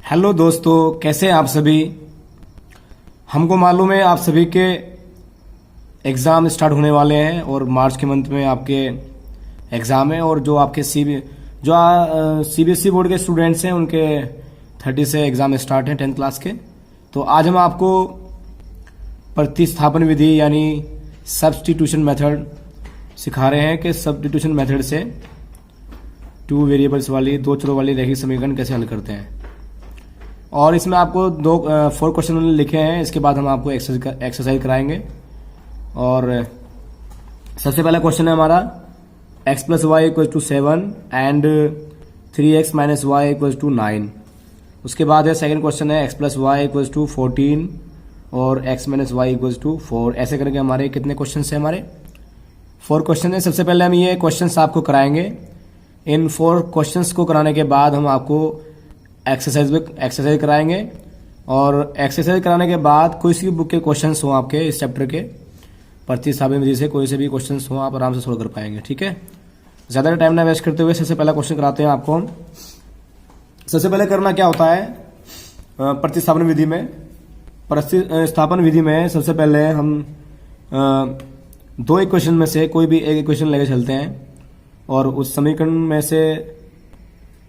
Hello दोस्तों, कैसे हैं आप सभी। हमको मालूम है आप सभी के एग्ज़ाम स्टार्ट होने वाले हैं और मार्च के मंथ में आपके एग्ज़ाम है। और जो आपके सीबीएसई बोर्ड के स्टूडेंट्स हैं उनके 30 से एग्ज़ाम स्टार्ट हैं 10th क्लास के। तो आज हम आपको प्रतिस्थापन विधि यानी सब्स्टिट्यूशन मेथड सिखा रहे हैं कि सब्स्टिट्यूशन मेथड से 2 वेरिएबल्स वाली 2 चरों वाली रैखिक समीकरण कैसे हल करते हैं। और इसमें आपको 4 क्वेश्चन लिखे हैं। इसके बाद हम आपको एक्सरसाइज कराएंगे। और सबसे पहला क्वेश्चन है हमारा x + y = 7 and 3x - y = 9। उसके बाद है सेकंड क्वेश्चन है x + y = 14 और x - y = 4। ऐसे करके हमारे कितने क्वेश्चन है, हमारे 4 क्वेश्चन है। सबसे पहले हम ये क्वेश्चन आपको कराएंगे। इन 4 क्वेश्चंस को कराने के बाद हम आपको एक्सरसाइज कराएंगे। और एक्सरसाइज कराने के बाद कोई सी बुक के क्वेश्चंस हो आपके इस चैप्टर के प्रतिस्थापन विधि से कोई से भी क्वेश्चंस हो आप आराम से सोल्व कर पाएंगे। ठीक है, ज़्यादा टाइम ना वेस्ट करते हुए सबसे पहला क्वेश्चन कराते हैं आपको हम। सबसे पहले करना क्या होता है प्रतिस्थापन विधि में। प्रतिस्थापन विधि में सबसे पहले हम 2 इक्वेशन में से कोई भी एक इक्वेशन लेके चलते हैं और उस समीकरण में से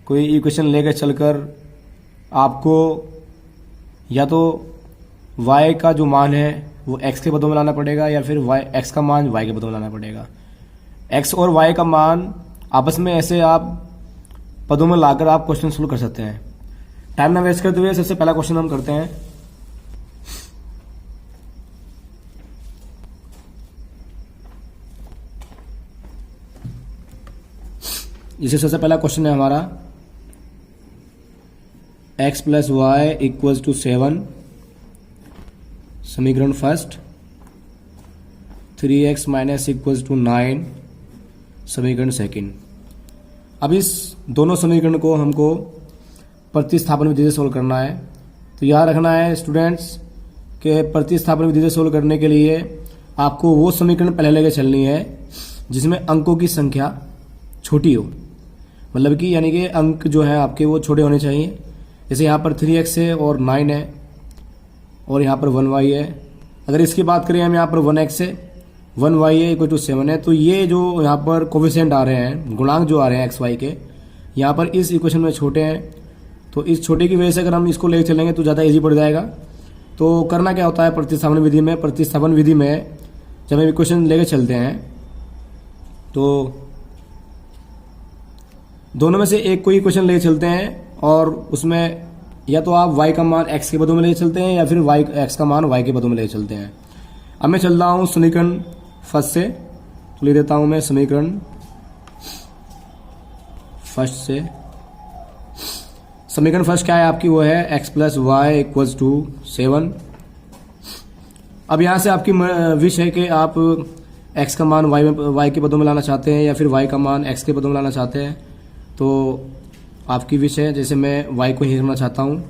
कोई इक्वेशन लेकर चलकर आपको या तो y का जो मान है वो x के पदों में लाना पड़ेगा या फिर x का मान y के पदों में लाना पड़ेगा। x और y का मान आपस में ऐसे आप पदों में लाकर आप क्वेश्चन सोल्व कर सकते हैं। टाइम ना वेस्ट करते हुए सबसे पहला क्वेश्चन हम करते हैं। जिसे सबसे पहला क्वेश्चन है हमारा x + y = 7 समीकरण फर्स्ट, 3x - = 9 समीकरण सेकंड। अब इस दोनों समीकरण को हमको प्रतिस्थापन विधि से सोल्व करना है। तो याद रखना है स्टूडेंट्स के प्रतिस्थापन विधि से सोल्व करने के लिए आपको वो समीकरण पहले लेकर चलनी है जिसमें अंकों की संख्या छोटी हो, मतलब कि यानी कि अंक जो है आपके वो छोटे होने चाहिए। जैसे यहाँ पर 3x है और 9 है और यहाँ पर 1y है। अगर इसकी बात करें हम यहाँ पर 1x है 1y है = 7 है। तो ये जो यहाँ पर कोफिशिएंट आ रहे हैं, गुणांक जो आ रहे हैं xy के, यहाँ पर इस इक्वेशन में छोटे हैं। तो इस छोटे की वजह से अगर हम इसको लेकर चलेंगे तो ज़्यादा ईजी पड़ जाएगा। तो करना क्या होता है प्रतिस्थापन विधि में। प्रतिस्थापन विधि में जब हम इक्वेशन लेकर चलते हैं तो दोनों में से एक कोई इक्वेशन लेकर चलते हैं और उसमें या तो आप y का मान x के पदों में लेकर चलते हैं या फिर x का मान y के पदों में लेकर चलते हैं। अब मैं चल रहा हूँ समीकरण फर्स्ट से, तो ले देता हूँ मैं समीकरण फर्स्ट से। समीकरण फर्स्ट क्या है आपकी, वो है x + y = 7। अब यहाँ से आपकी विश है कि आप x का मान y के पदों में लाना चाहते हैं या फिर y का मान x के पदों में लाना चाहते हैं। तो आपकी विश है। जैसे मैं y को ही करना चाहता हूँ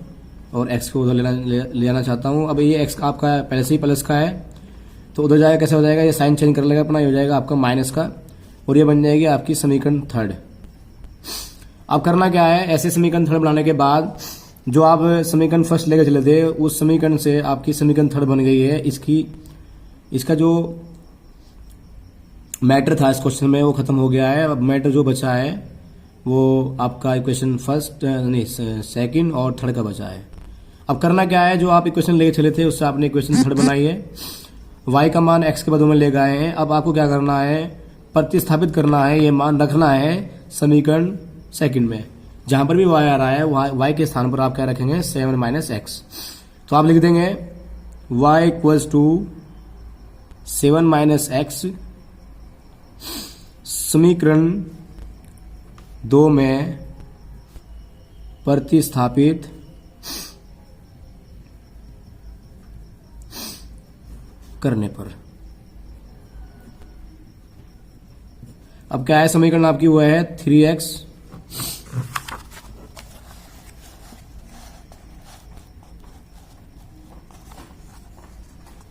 और x को उधर ले जाना चाहता हूँ। अब ये x आपका पहले से ही प्लस का है तो उधर जाएगा, कैसे हो जाएगा, ये साइन चेंज कर लेगा अपना, ये हो जाएगा आपका माइनस का और ये बन जाएगी आपकी समीकरण थर्ड। अब करना क्या है, ऐसे समीकरण थर्ड बनाने के बाद जो आप समीकरण फर्स्ट लेकर चले थे उस समीकरण से आपकी समीकरण थर्ड बन गई है। इसका जो मैटर था इस क्वेश्चन में वो खत्म हो गया है। अब मैटर जो बचा है वो आपका इक्वेशन फर्स्ट नहीं सेकंड और थर्ड का बचा है। अब करना क्या है, जो आप इक्वेशन लेके चले थे उससे आपने इक्वेशन थर्ड बनाई है, y का मान x के पदों में ले गए हैं। अब आपको क्या करना है, प्रतिस्थापित करना है, ये मान रखना है समीकरण सेकंड में। जहां पर भी y आ रहा है y के स्थान पर आप क्या रखेंगे 7 - x। तो आप लिख देंगे y = 7 - x समीकरण 2 में प्रतिस्थापित करने पर। अब क्या है समीकरण आपकी, वो है 3x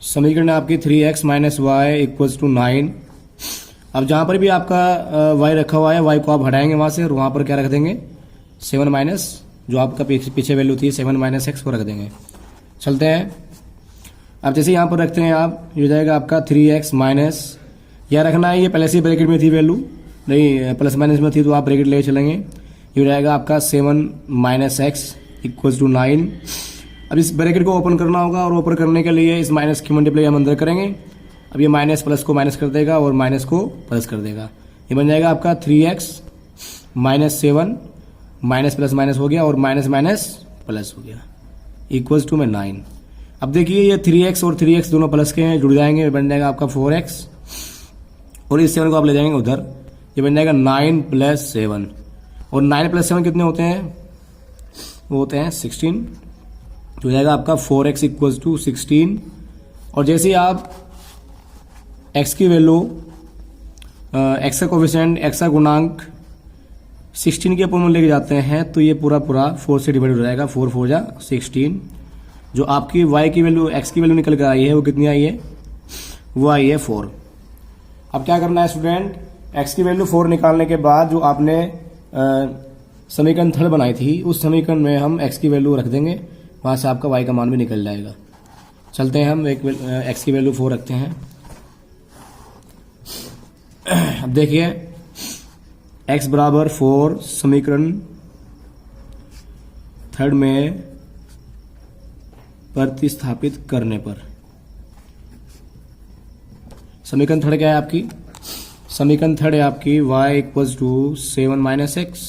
समीकरण आपकी 3x - y = 9। अब जहां पर भी आपका y रखा हुआ है y को आप हटाएंगे वहां से और वहां पर क्या रख देंगे 7 - जो आपका पीछे वैल्यू थी 7 माइनस एक्स, वो रख देंगे। चलते हैं। अब जैसे यहाँ पर रखते हैं आप, ये हो जाएगा आपका 3x माइनस, यह रखना है, ये पहले से ब्रैकेट में थी वैल्यू, नहीं प्लस माइनस में थी तो आप ब्रैकेट ले चलेंगे। ये हो जाएगा आपका 7 माइनस एक्स इक्वल्स टू 9। अब इस ब्रैकेट को ओपन करना होगा और ओपन करने के लिए इस माइनस की मल्टीप्लाई हम अंदर करेंगे। अब ये माइनस प्लस को माइनस कर देगा और माइनस को प्लस कर देगा। ये बन जाएगा आपका 3x minus 7 minus plus minus हो गया और माइनस माइनस प्लस हो गया इक्वल्स टू में 9। अब देखिए ये 3x और 3x दोनों प्लस के हैं, जुड़ जाएंगे, बन जाएगा आपका 4x और इस 7 को आप ले जाएंगे उधर, ये बन जाएगा 9 प्लस 7 और 9 प्लस 7 कितने होते हैं, वो होते हैं 16। तो हो जाएगा आपका 4x इक्वल्स टू 16। और जैसे ही आप x की वैल्यू, x का कोफिशिएंट, x का गुणांक 16 के ऊपर में लेके जाते हैं तो ये पूरा 4 से डिवाइड हो जाएगा, 4 4 जा 16। जो आपकी y की वैल्यू, x की वैल्यू निकल कर आई है वो कितनी आई है, वो आई है 4। अब क्या करना है स्टूडेंट, x की वैल्यू 4 निकालने के बाद जो आपने समीकरण थर्ड बनाई थी उस समीकरण में हम x की वैल्यू रख देंगे, वहां से आपका y का मान भी निकल जाएगा। चलते हैं, हम एक x की वैल्यू 4 रखते हैं। अब देखिए x बराबर 4 समीकरण थर्ड में प्रतिस्थापित करने पर, समीकरण थर्ड क्या है आपकी, समीकरण थर्ड है आपकी y equals to 7 minus x.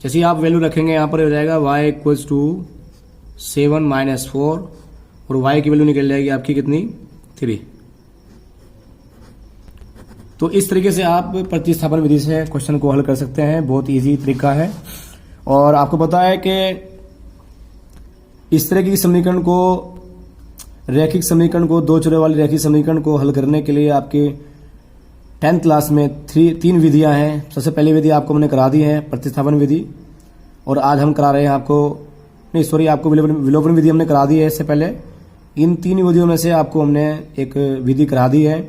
जैसे ही आप वैल्यू रखेंगे यहाँ पर हो जाएगा y इक्वल्स टू 7 माइनस 4 और y की वैल्यू निकल जाएगी आपकी कितनी, 3। तो इस तरीके से आप प्रतिस्थापन विधि से क्वेश्चन को हल कर सकते हैं, बहुत इजी तरीका है। और आपको पता है कि इस तरह की समीकरण को, रैखिक समीकरण को, दो चरों वाली रैखिक समीकरण को हल करने के लिए आपके 10th क्लास में 3 विधियां हैं। सबसे पहली विधि आपको मैंने करा दी है, प्रतिस्थापन विधि, और आज हम करा रहे हैं आपको विलोपन विधि हमने करा दी है इससे पहले। इन 3 विधियों में से आपको हमने एक विधि करा दी है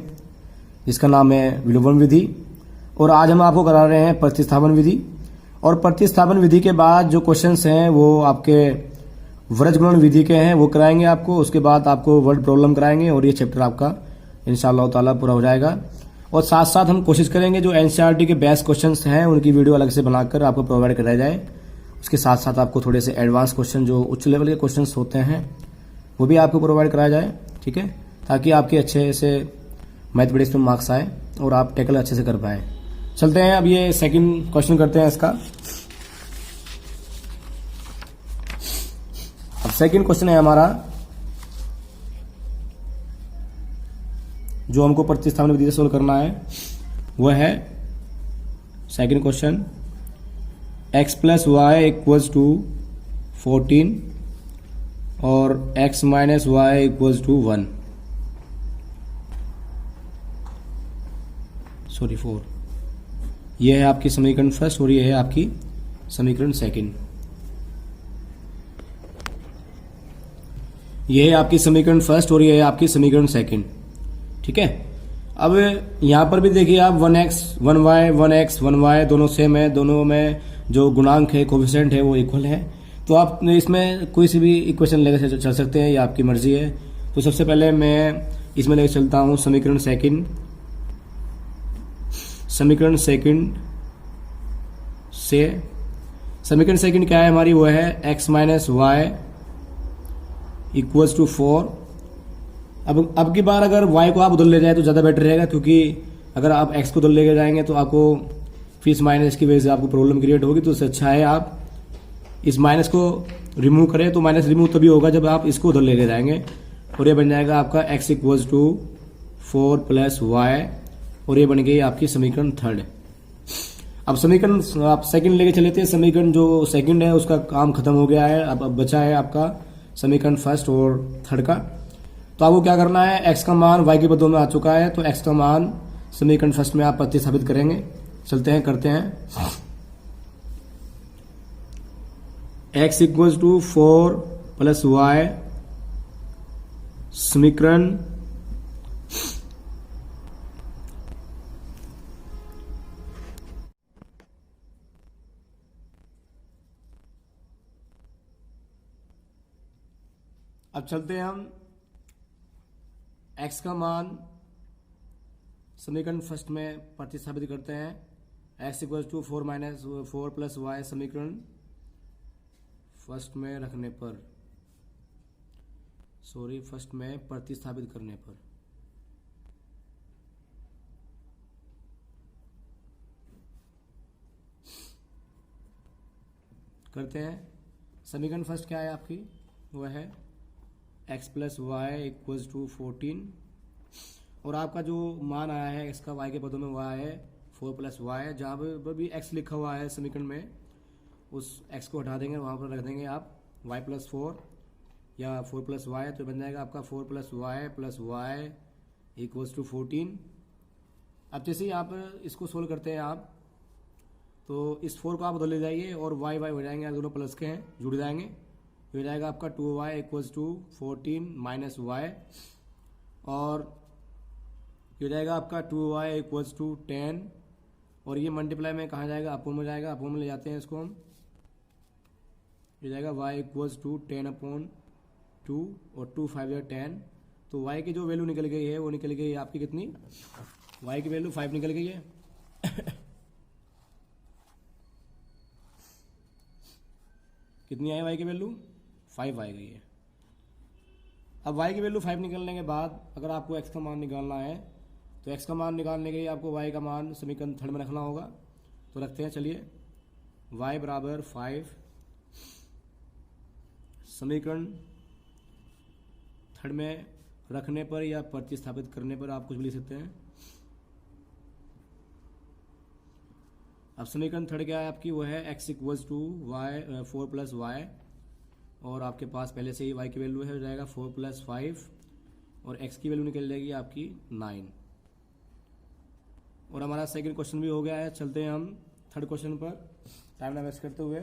जिसका नाम है विलोपन विधि, और आज हम आपको करा रहे हैं प्रतिस्थापन विधि। और प्रतिस्थापन विधि के बाद जो क्वेश्चंस हैं वो आपके वृत्त गुणन विधि के हैं, वो कराएंगे आपको। उसके बाद आपको वर्ड प्रॉब्लम कराएंगे और ये चैप्टर आपका इंशाअल्लाह ताला पूरा हो जाएगा। और साथ साथ हम कोशिश करेंगे जो एनसीईआरटी के बेस्ट क्वेश्चंस हैं उनकी वीडियो अलग से बनाकर आपको प्रोवाइड कराया जाए। उसके साथ साथ आपको थोड़े से एडवांस क्वेश्चन, जो उच्च लेवल के क्वेश्चंस होते हैं, वो भी आपको प्रोवाइड कराया जाए, ठीक है, ताकि आपके अच्छे से मैथमेटिक्स में मार्क्स आए और आप टैकल अच्छे से कर पाए। चलते हैं, अब ये सेकंड क्वेश्चन करते हैं इसका। अब सेकंड क्वेश्चन है हमारा, जो हमको प्रतिस्थापन विधि से सोल्व करना है, वह है second question, x plus y equals to 14 और x minus y equals to 1, sorry 4। यह है आपकी समीकरण फर्स्ट और यह है आपकी समीकरण सेकंड। यह है आपकी समीकरण फर्स्ट और यह है आपकी समीकरण सेकंड, ठीक है। अब यहां पर भी देखिए आप 1x 1y 1x 1y दोनों सेम है, दोनों में जो गुणांक है, कोफिशिएंट है, वो इक्वल है। तो आप इसमें कोई सी भी इक्वेशन लेकर चल सकते हैं, ये आपकी मर्जी है। तो सबसे पहले मैं इसमें लेकर चलता हूं समीकरण सेकंड। समीकरण सेकंड से समीकरण सेकंड क्या है हमारी, वो है x minus y equals to 4। अब की बार अगर y को आप उधर ले जाए तो ज़्यादा बेटर रहेगा, क्योंकि अगर आप x को उधर लेके जाएंगे तो आपको फिर इस माइनस की वजह से आपको प्रॉब्लम क्रिएट होगी। तो उससे अच्छा है आप इस माइनस को रिमूव करें। तो माइनस रिमूव तभी होगा जब आप इसको उधर लेके जाएंगे, और ये बन जाएगा आपका x equals to 4 plus y, और ये बन गई आपकी समीकरण थर्ड। अब समीकरण आप सेकंड लेके चले थे, समीकरण जो सेकंड है उसका काम खत्म हो गया है। अब बचा है आपका समीकरण फर्स्ट और थर्ड का। तो आपको क्या करना है, x का मान y के पदों में आ चुका है, तो x का मान समीकरण फर्स्ट में आप प्रतिस्थापित करेंगे। चलते हैं, करते हैं। x equals to 4 plus y समीकरण अब चलते हैं हम x का मान समीकरण फर्स्ट में प्रतिस्थापित करते हैं। x equal to 4 plus y समीकरण फर्स्ट में रखने पर, फर्स्ट में प्रतिस्थापित करने पर करते हैं। समीकरण फर्स्ट क्या है आपकी, वह है x plus y equals to 14 और आपका जो मान आया है x का y के पदों में वह है 4 प्लस वाई। जहाँ पर भी x लिखा हुआ है समीकरण में उस x को हटा देंगे, वहाँ पर रख देंगे आप y प्लस 4 या 4 प्लस वाई, तो बन जाएगा आपका 4 प्लस वाई इक्वल्स टू 14। अब जैसे यहाँ पर इसको सोल्व करते हैं आप, तो इस 4 को आप बदल ले जाइए और y हो जाएंगे, दोनों प्लस के हैं, जुड़ जाएंगे। ये हो जाएगा आपका 2y equals to 14 minus y और ये हो जाएगा आपका 2y इक्वल्स टू 10 और ये मल्टीप्लाई में कहाँ जाएगा, अपोन में जाएगा, अपोन में ले जाते हैं इसको हम। ये जाएगा y इक्वल्स टू 10/2 और 2 5 10। तो y की जो वैल्यू निकल गई है वो निकल गई है आपकी कितनी, y की वैल्यू 5 निकल गई है। कितनी आई y की वैल्यू, 5 आई गई है। अब y की वैल्यू 5 निकलने के बाद अगर आपको x का मान निकालना है तो x का मान निकालने के लिए आपको y का मान समीकरण थर्ड में रखना होगा। तो रखते हैं, चलिए y बराबर 5 समीकरण थर्ड में रखने पर या प्रतिस्थापित करने पर आप कुछ भी लिख सकते हैं। अब समीकरण थर्ड क्या है आपकी, वो है x equals to 4 plus y और आपके पास पहले से ही y की वैल्यू है, हो जाएगा 4 प्लस 5 और x की वैल्यू निकल जाएगी आपकी 9। और हमारा सेकंड क्वेश्चन भी हो गया है। चलते हैं हम थर्ड क्वेश्चन पर टाइम ना वेस्ट करते हुए।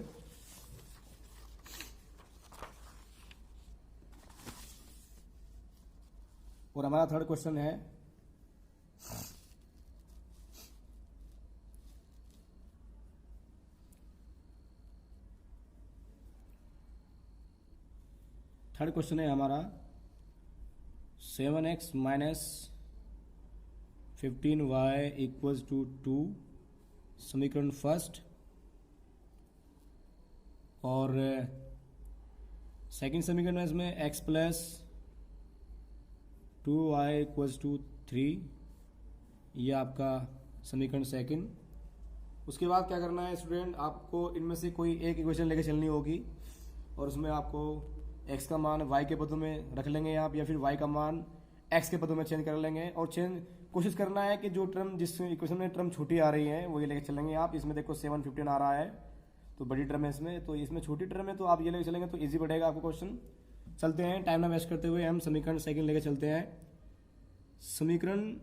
और हमारा थर्ड क्वेश्चन है हमारा 7x minus 15y equals to 2 समीकरण फर्स्ट और सेकंड समीकरण में इसमें x plus 2y equals to 3, ये आपका समीकरण सेकंड। उसके बाद क्या करना है स्टूडेंट, आपको इनमें से कोई एक इक्वेशन लेके चलनी होगी और उसमें आपको x का मान y के पदों में रख लेंगे आप, या फिर y का मान x के पदों में चेंज कर लेंगे और कोशिश करना है कि जो टर्म जिस इक्वेशन में टर्म छोटी आ रही है वो ये लेके चलेंगे आप। इसमें देखो 7 15 आ रहा है तो बड़ी टर्म है इसमें, तो इसमें छोटी टर्म है तो आप ये लेके चलेंगे तो इजी पड़ेगा आपको क्वेश्चन। चलते हैं, टाइम ना वेस्ट करते हुए हम समीकरण सेकंड लेके चलते हैं। समीकरण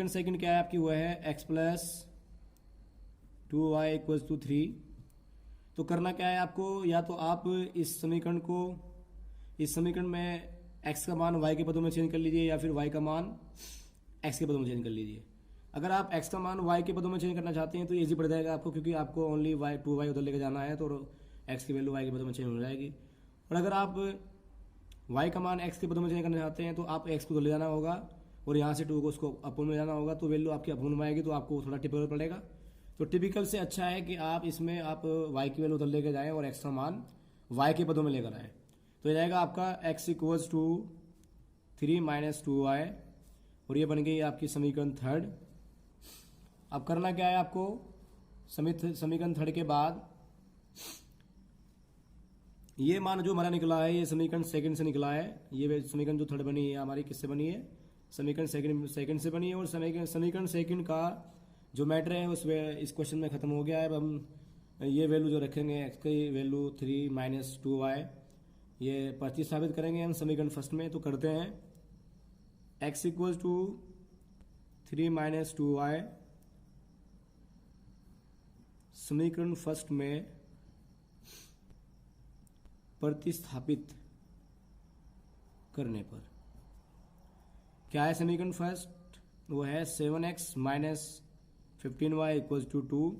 सेकंड क्या है आपकी, वो है x plus 2y equals to 3। तो करना क्या है आपको, या तो आप इस समीकरण में x का मान y के पदों में चेंज कर लीजिए या फिर y का मान x के पदों में चेंज कर लीजिए। अगर आप x का मान y के पदों में चेंज करना चाहते हैं तो इजी पड़ जाएगा आपको, क्योंकि आपको ओनली 2y उधर लेके जाना है तो x की वैल्यू y के पदों में चेंज हो जाएगी। और अगर आप y का मान x के पदों में चेंज करना चाहते हैं तो आप x को उधर ले जाना होगा और यहाँ से 2 को उसको अपोन में जाना होगा, तो वैल्यू आपकी अपोन में आएगी तो आपको थोड़ा टिपिकल पड़ेगा। तो टिपिकल से अच्छा है कि आप इसमें आप y की वैल्यू उधर लेके जाएं और x का मान y के पदों में लेकर आए। तो ये जाएगा आपका x equals to 3 minus 2y और ये बन गई आपकी समीकरण थर्ड। अब करना क्या है आपको, समीकरण थर्ड के बाद ये मान जो हमारा निकला है ये समीकरण सेकंड से निकला है। ये समीकरण जो थर्ड बनी है हमारी किससे बनी है, समीकरण सेकंड से बनी है। और समीकरण सेकंड का जो मैटर है उस इस क्वेश्चन में खत्म हो गया है। अब हम ये वैल्यू जो रखेंगे x की वैल्यू 3 माइनस 2y ये प्रतिस्थापित करेंगे हम समीकरण फर्स्ट में। तो करते हैं, x equal to 3 minus 2y समीकरण फर्स्ट में प्रतिस्थापित करने पर क्या है समीकरण फर्स्ट, वो है 7x minus 15y equals to 2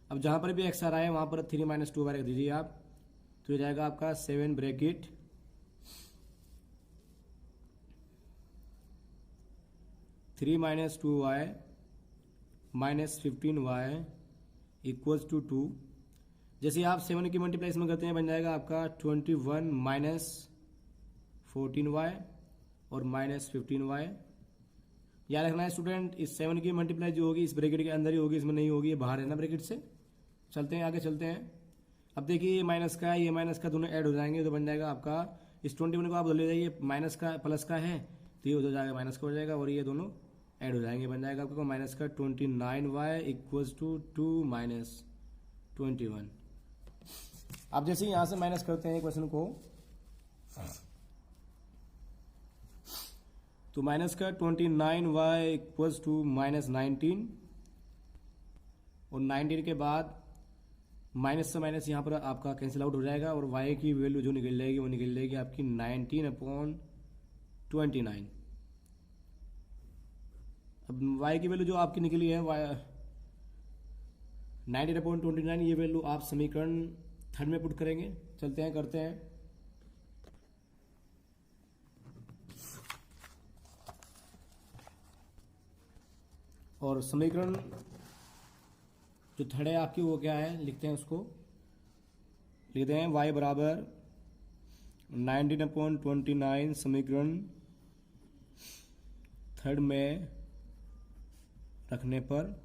अब जहां पर भी एक्स आ रहा है वहां पर 3 माइनस 2 वाई रख दीजिए आप, तो ये जाएगा आपका 7 bracket 3 minus 2 y minus 15 y equals to 2। जैसे आप 7 की मल्टीप्लाई इसमें करते हैं बन जाएगा आपका 21 माइनस 14 वाई और माइनस 15 वाई। याद रखना है स्टूडेंट, इस 7 की मल्टीप्लाई जो होगी इस ब्रैकेट के अंदर ही होगी, इसमें नहीं होगी, ये बाहर है ना ब्रैकेट से। चलते हैं आगे चलते हैं। अब देखिए ये माइनस का ये माइनस का दोनों ऐड हो जाएंगे तो बन जाएगा आपका इस 21 को आप ले जाइए, माइनस का प्लस का है तो ये हो जाएगा माइनस का हो जाएगा और ये दोनों ऐड हो जाएंगे, बन जाएगा आपका माइनस का 29 वाई इक्वल्स टू 2 माइनस 21। अब जैसे यहां से माइनस करते हैं क्वेश्चन को तो माइनस का 29 वाई इक्वल्स टू माइनस 19 और 19 के बाद माइनस से माइनस यहां पर आपका कैंसिल आउट हो जाएगा और y की वैल्यू जो निकल जाएगी वो निकल जाएगी आपकी 19/29। अब y की वैल्यू जो आपकी निकली है 19/29, ये वैल्यू आप समीकरण थर्ड में पुट करेंगे। चलते हैं करते हैं। और समीकरण जो थर्ड है आपकी वो क्या है लिखते हैं, उसको लिखते हैं y बराबर 19/29 समीकरण थर्ड में रखने पर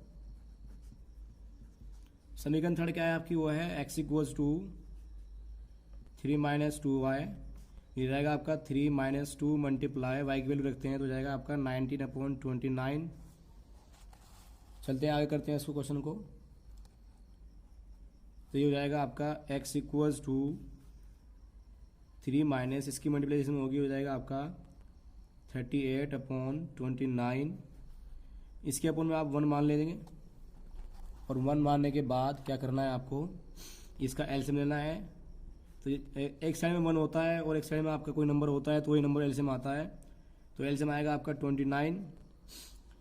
समीकरण थर्ड क्या है आपकी वो है x equals to 3 minus 2 y. ये जाएगा आपका 3 माइनस 2 मल्टीप्लाई y की वैल्यू रखते हैं तो जाएगा आपका 19/29। चलते हैं आगे करते हैं इसको क्वेश्चन को। तो ये हो जाएगा आपका x इक्वल्स टू 3 माइनस इसकी मल्टीप्लिकेशन होगी हो जाएगा आपका 38/29। इसके अपन में आप 1 मान ले देंगे और 1 मानने के बाद क्या करना है आपको, इसका एलसीएम लेना है। तो एक साइड में 1 होता है और एक साइड में आपका कोई नंबर होता है तो वही नंबर एलसीएम आता है, तो एलसीएम आएगा आपका 29।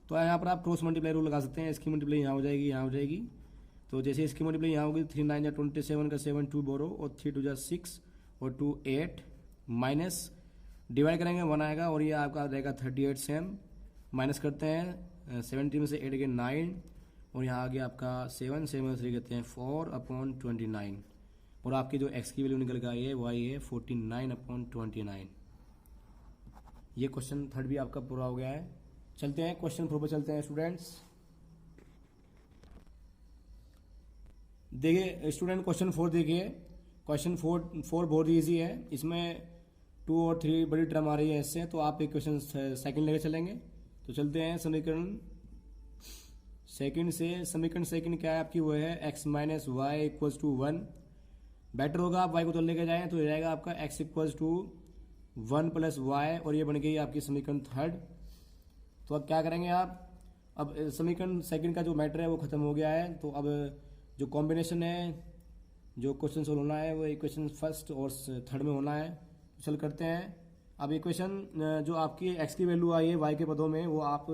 तो यहाँ पर आप क्रॉस मल्टीप्लाई रूल लगा सकते हैं, इसकी मल्टीप्लाई यहाँ हो जाएगी यहाँ हो जाएगी। तो जैसे इसकी मल्टीप्लाई यहाँ होगी 3 9 27 का 7 2 बोरो और 3 2 6 और 2 8 माइनस डिवाइड करेंगे 1 आएगा और ये आपका रहेगा 38 सेम। माइनस करते हैं 70 में से 8 गए 9 और यहाँ आ गया आपका 7 7 3 कहते हैं 4/29 और आपकी जो x की वैल्यू निकल गई है वही है 49/29। ये क्वेश्चन थर्ड भी आपका पूरा हो गया है। चलते हैं क्वेश्चन 4 पर चलते हैं स्टूडेंट्स। देखिए स्टूडेंट क्वेश्चन 4 देखिए, क्वेश्चन 4 बहुत ईजी है, इसमें 2 और 3 बड़ी टर्म आ रही है इससे, तो आप एक क्वेश्चन सेकंड लेके चलेंगे। तो चलते हैं समीकरण सेकंड से। समीकरण सेकंड क्या है आपकी वो है x minus y equals to 1। Better होगा आप y को तो लेके जाएं तो हो जाएगा आपका x equals to 1 plus y और ये बन गई आपकी समीकरण थर्ड। तो अब क्या करेंगे आप, अब समीकरण सेकंड का जो मैटर है वो खत्म हो गया है, तो अब जो कॉम्बिनेशन है जो क्वेश्चन सोल्व होना है वो इक्वेशन फर्स्ट और थर्ड में होना है। चल करते हैं। अब इक्वेशन जो आपकी x की वैल्यू आई है y के पदों में वो आप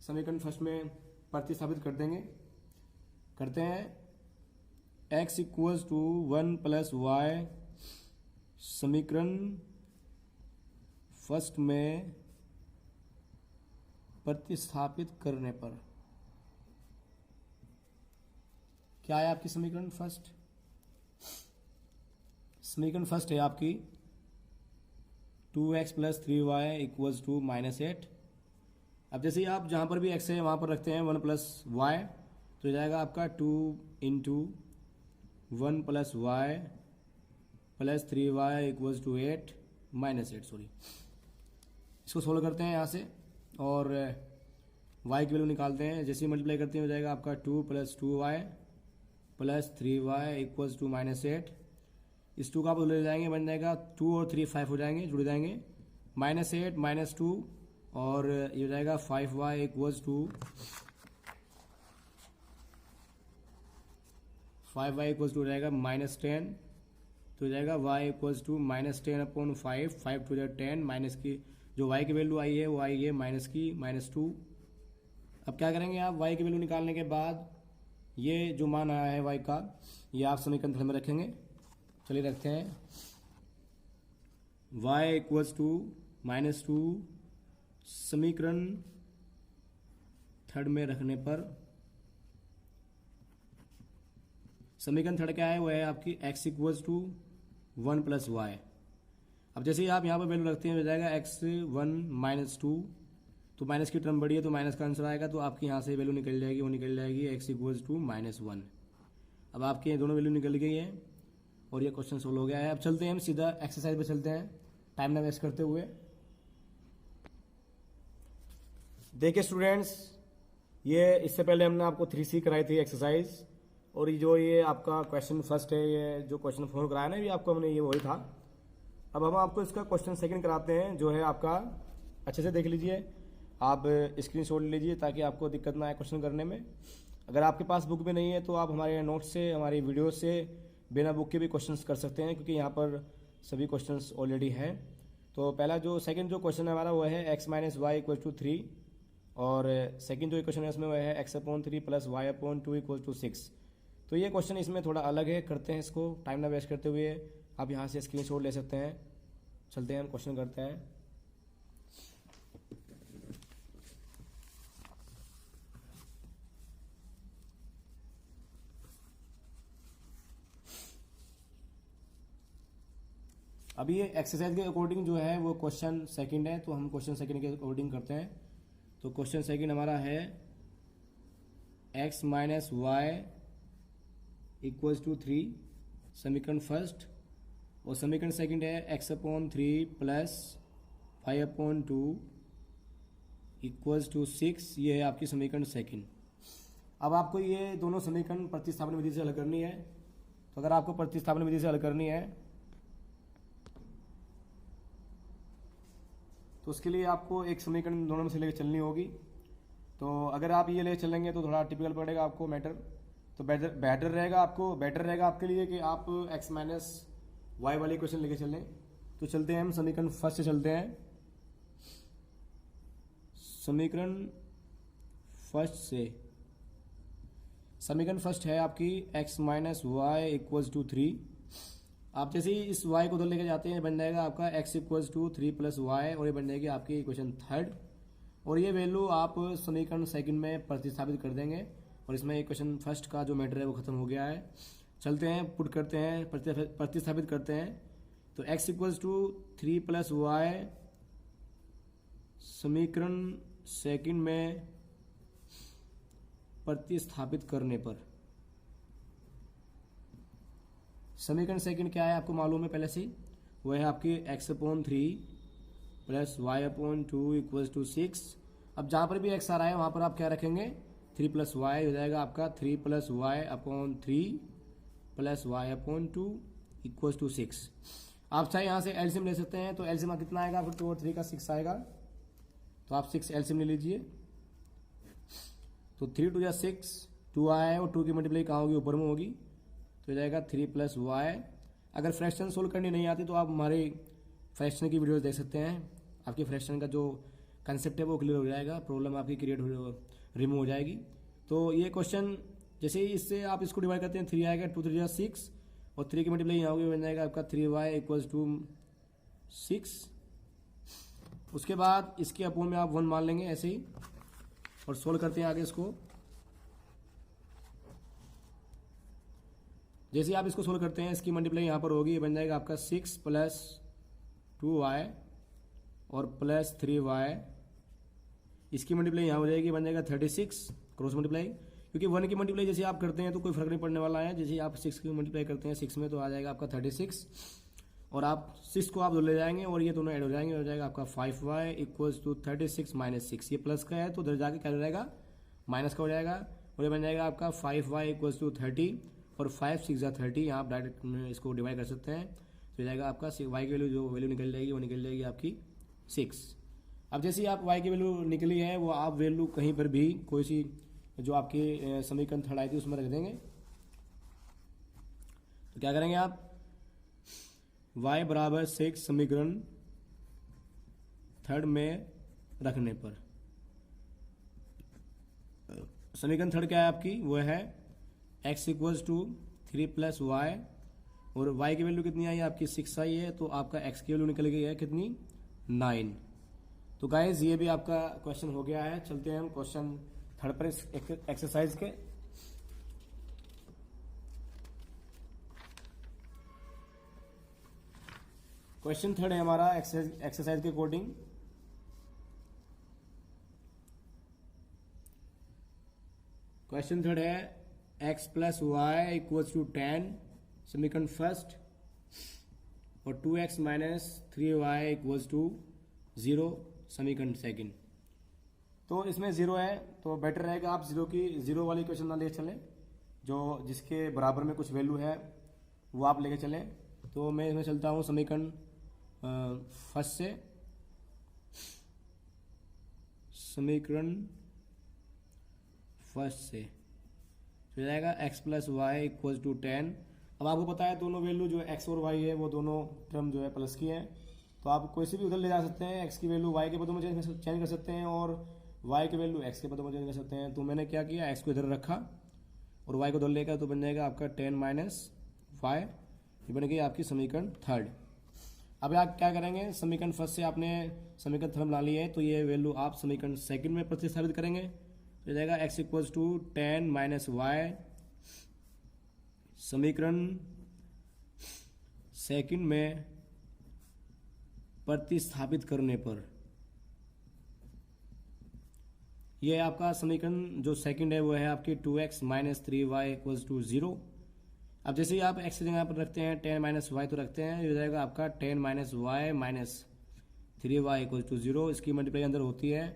समीकरण फर्स्ट में प्रतिस्थापित कर देंगे। करते हैं x equals to 1 plus y समीकरण फर्स्ट में प्रतिस्थापित करने पर क्या है आपकी समीकरण फर्स्ट। समीकरण फर्स्ट है आपकी 2x plus 3y equals to -8। अब जैसे ही आप जहां पर भी x है वहां पर रखते हैं 1 प्लस वाई तो जाएगा आपका 2 into 1 plus y plus 3y equals to 8 -8 sorry. इसको सोल्व करते हैं यहाँ से और y की वैल्यू निकालते हैं। जैसे ही मल्टीप्लाई करते हैं हो जाएगा आपका 2 plus 2y plus 3y equals to -8। इस 2 का आप ले जाएंगे बन जाएगा 2 और 3 5 हो जाएंगे जुड़ जाएंगे -8 -2 और ये हो जाएगा 5y equals to 5y equals to हो जाएगा -10। तो हो जाएगा y equals to -10/5 5 two 10 minus की जो y की वैल्यू आई है वो आई है -2। अब क्या करेंगे आप y की वैल्यू निकालने के बाद ये जो मान आया है y का, ये आप समीकरण थर्ड में रखेंगे। चलिए रखते हैं, y इक्वल्स टू -2 समीकरण थर्ड में रखने पर समीकरण थर्ड क्या है, वो है आपकी x इक्वल्स टू 1 + y। अब जैसे ही आप यहाँ पर वैल्यू रखते हैं, हो जाएगा x1 - 2, तो माइनस की टर्म बड़ी है तो माइनस का आंसर आएगा, तो आपकी यहाँ से वैल्यू निकल जाएगी, वो निकल जाएगी x इक्वल्स टू -1। अब आपके ये दोनों वैल्यू निकल गई है और ये क्वेश्चन सोल्व हो गया है। अब चलते हैं हम सीधा एक्सरसाइज पे चलते हैं, टाइम ना वेस्ट करते हुए। देखिए स्टूडेंट्स, ये इससे पहले हमने आपको 3C कराई थी एक्सरसाइज, और ये आपका क्वेश्चन फर्स्ट है, ये जो क्वेश्चन 4 कराया ना, ये आपको हमने ये वही था। अब हम आपको इसका क्वेश्चन सेकंड कराते हैं, जो है आपका, अच्छे से देख लीजिए, आप स्क्रीनशॉट ले लीजिए ताकि आपको दिक्कत ना आए क्वेश्चन करने में। अगर आपके पास बुक में नहीं है तो आप हमारे नोट से, हमारी वीडियो से बिना बुक के भी क्वेश्चंस कर सकते हैं, क्योंकि यहाँ पर सभी क्वेश्चंस ऑलरेडी हैं। तो पहला जो सेकंड जो क्वेश्चन है हमारा, वो है x - y = 3, और सेकंड जो क्वेश्चन है उसमें वो है x/3 + y/2 = 6। तो ये क्वेश्चन इसमें थोड़ा अलग है, करते हैं इसको टाइम ना वेस्ट करते हुए। आप यहाँ से स्क्रीनशॉट ले सकते हैं। चलते हैं, हम क्वेश्चन करते हैं। अभी ये एक्सरसाइज के अकॉर्डिंग जो है वो क्वेश्चन सेकंड है, तो हम क्वेश्चन सेकंड के अकॉर्डिंग करते हैं। तो क्वेश्चन सेकंड हमारा है x - y = 3 समीकरण फर्स्ट, और समीकरण सेकंड है x/3 + y/2 = 6। ये है आपकी समीकरण सेकंड। अब आपको ये दोनों समीकरण प्रतिस्थापन विधि से हल करनी है। तो अगर आपको प्रतिस्थापन विधि से हल करनी है तो उसके लिए आपको एक समीकरण दोनों में से लेकर चलनी होगी। तो अगर आप ये ले चलेंगे तो थोड़ा टिपिकल पड़ेगा आपको मैटर। तो बेटर रहेगा आपके लिए कि आप x - y वाली क्वेश्चन लेके चलें। तो चलते हैं हम समीकरण फर्स्ट से चलते हैं। समीकरण फर्स्ट है आपकी x - y = 3। आप जैसे ही इस y को उधर लेके जाते हैं, बन जाएगा आपका x = 3 + y, और ये बन जाएगी आपकी इक्वेशन थर्ड। और ये वैल्यू आप समीकरण सेकंड में प्रतिस्थापित कर देंगे, और इसमें इक्वेशन फर्स्ट का जो मैटर है वो खत्म हो गया है। चलते हैं, पुट करते हैं, प्रतिस्थापित करते हैं। तो x = 3 + y समीकरण सेकंड में प्रतिस्थापित करने पर, समीकरण सेकंड क्या है आपको मालूम है पहले से, वो है आपकी x/3 + y/2 = 6। अब जहां पर भी x आ रहा है वहां पर आप क्या रखेंगे, 3 + y हो जाएगा आपका 3 + y/3 + y/2 = 6। आप चाहे यहां से एलसीएम ले सकते हैं, तो एलसीएम कितना आएगा, फिर 2 और 3 का 6 आएगा, तो आप 6 एलसीएम ले लीजिए। तो 3 × 2 = 6, 2 आया है और 2 की मल्टीप्लाई कहाँ होगी, ऊपर में होगी, तो हो जाएगा 3 + y। अगर फ्रैक्शन सोल्व करनी नहीं आती तो आप हमारे फ्रैक्शन की वीडियोस देख सकते हैं, आपकी फ्रैक्शन का जो कंसेप्ट है वो क्लियर हो जाएगा, प्रॉब्लम आपकी रिमूव हो जाएगी। तो ये क्वेश्चन जैसे ही इससे आप इसको डिवाइड करते हैं, 3 आएगा, 2 × 3 = 6, और 3 की मल्टीप्लाई यहाँ होगी, बन जाएगा आपका 3y = 6। उसके बाद इसके अपोन में आप 1 मान लेंगे ऐसे ही, और सोल्व करते हैं आगे इसको। जैसे ही आप इसको सोल्व करते हैं, इसकी मल्टीप्लाई यहाँ पर होगी, ये बन जाएगा आपका 6 + 2y और प्लस 3y। इसकी मल्टीप्लाई यहाँ हो जाएगी, बन जाएगा 36, क्रॉस मल्टीप्लाई, क्योंकि 1 की मल्टीप्लाई जैसे आप करते हैं तो कोई फर्क नहीं पड़ने वाला है। जैसे आप 6 की मल्टीप्लाई करते हैं 6 में, तो आ जाएगा आपका 36, और आप 6 को आप ले जाएंगे और ये दोनों ऐड हो जाएंगे, हो जाएगा आपका 5y = 36 - 6। ये प्लस का है तो उधर जाके क्या हो जाएगा, माइनस का हो जाएगा, और ये बन जाएगा आपका 5y = 30, और 5 × 6 = 30। यहाँ आप डायरेक्ट इसको डिवाइड कर सकते हैं, तो हो जाएगा आपका y की वैल्यू, जो वैल्यू निकल जाएगी वो निकल जाएगी आपकी 6। अब जैसे ही आप y की वैल्यू निकली है, वो आप वैल्यू कहीं पर भी कोई सी जो आपकी समीकरण थर्ड आई थी उसमें रख देंगे। तो क्या करेंगे आप, y = 6 समीकरण थर्ड में रखने पर, समीकरण थर्ड क्या है आपकी, वो है x equals to 3 plus y, और y की वैल्यू कितनी आई आपकी 6 आई है, तो आपका x की वैल्यू निकल गई है कितनी 9। तो गाइज ये भी आपका क्वेश्चन हो गया है। चलते हैं हम क्वेश्चन थर्ड पर इस एक्सरसाइज के। क्वेश्चन थर्ड है हमारा एक्सरसाइज के अकॉर्डिंग। क्वेश्चन थर्ड है x plus y equals to 10 समीकरण फर्स्ट, और 2x minus 3y equals to 0 समीकरण सेकंड। तो इसमें 0 है, तो बेटर रहेगा आप जीरो वाली क्वेश्चन ना ले चलें, जो जिसके बराबर में कुछ वैल्यू है वो आप लेके चलें। तो मैं इसमें चलता हूँ समीकरण फर्स्ट से। समीकरण फर्स्ट से तो जाएगा x plus y equal to 10। अब आपको पता है दोनों वैल्यू जो x और y है वो दोनों टर्म जो है प्लस की है, तो आप कोई से भी उधर ले जा सकते हैं। x की वैल्यू y के पदों में चेंज कर सकते हैं और y की वैल्यू x के पदों में चेंज कर सकते हैं। तो मैंने क्या किया, x को इधर रखा और y को उधर लेकर, तो बन जाएगा आपका 10 माइनस वाई। ये बन गई आपकी समीकरण थर्ड। अब आप क्या करेंगे, समीकरण फर्स्ट से आपने समीकरण थर्ड बना ली है, तो ये वैल्यू आप समीकरण सेकंड में प्रतिस्थापित करेंगे। तो जाएगा x equals to 10 minus y समीकरण सेकंड में प्रतिस्थापित करने पर। यह आपका समीकरण जो सेकंड है वो है आपकी 2x minus 3y equals to 0। अब जैसे ही आप x की जगह पर रखते हैं 10 माइनस वाई, तो रखते हैं, ये हो जाएगा आपका 10 minus y minus 3y equals to 0। इसकी मल्टीप्लाई अंदर होती है,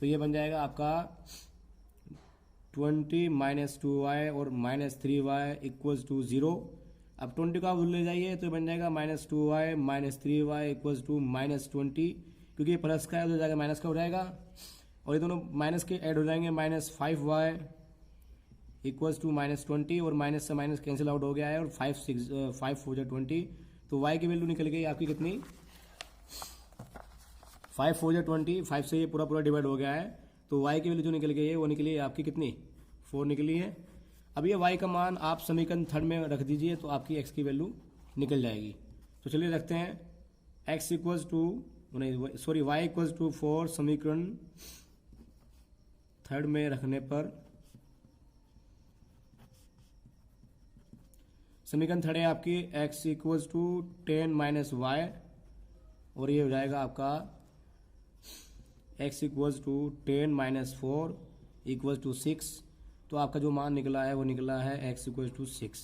तो ये बन जाएगा आपका 20 माइनस 2y और माइनस 3y इक्वल्स टू 0। अब 20 को आप ले जाइए तो बन जाएगा minus 2y minus 3y equals to minus 20, क्योंकि ये प्लस का है तो जाएगा माइनस का हो जाएगा, और ये दोनों माइनस के ऐड हो जाएंगे। Minus 5y equals to minus 20, और माइनस से माइनस कैंसिल आउट हो गया है, और 5 4 20, तो y की वैल्यू निकल गई आपकी कितनी 5 4 20, 5 से ये पूरा डिवाइड हो गया है, तो y की वैल्यू जो निकल गई है वो निकली है आपकी कितनी 4 निकली है। अब ये y का मान आप समीकरण थर्ड में रख दीजिए, तो आपकी x की वैल्यू निकल जाएगी। तो चलिए रखते हैं x equals to sorry y equals to 4 समीकरण थर्ड में रखने पर। समीकरण थर्ड है आपकी x equals to 10 minus y, और ये हो जाएगा आपका x equals to 10 minus 4 equals to 6। तो आपका जो मान निकला है वो निकला है x इक्वल्स टू 6।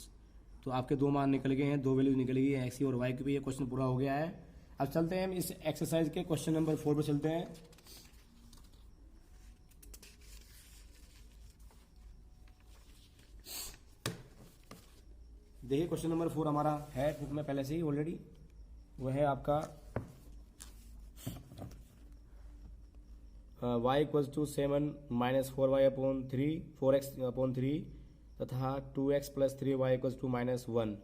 तो आपके दो मान निकल गए हैं, दो वैल्यू निकल गई है x की और y की भी। ये क्वेश्चन पूरा हो गया है। अब चलते हैं हम इस एक्सरसाइज के क्वेश्चन नंबर 4 पे चलते हैं। देखिए क्वेश्चन नंबर 4 हमारा है बुक में पहले से ही ऑलरेडी, वो है आपका y equals to 7 minus 4y upon 3 4x upon 3 तथा 2x plus 3y equals to minus 1।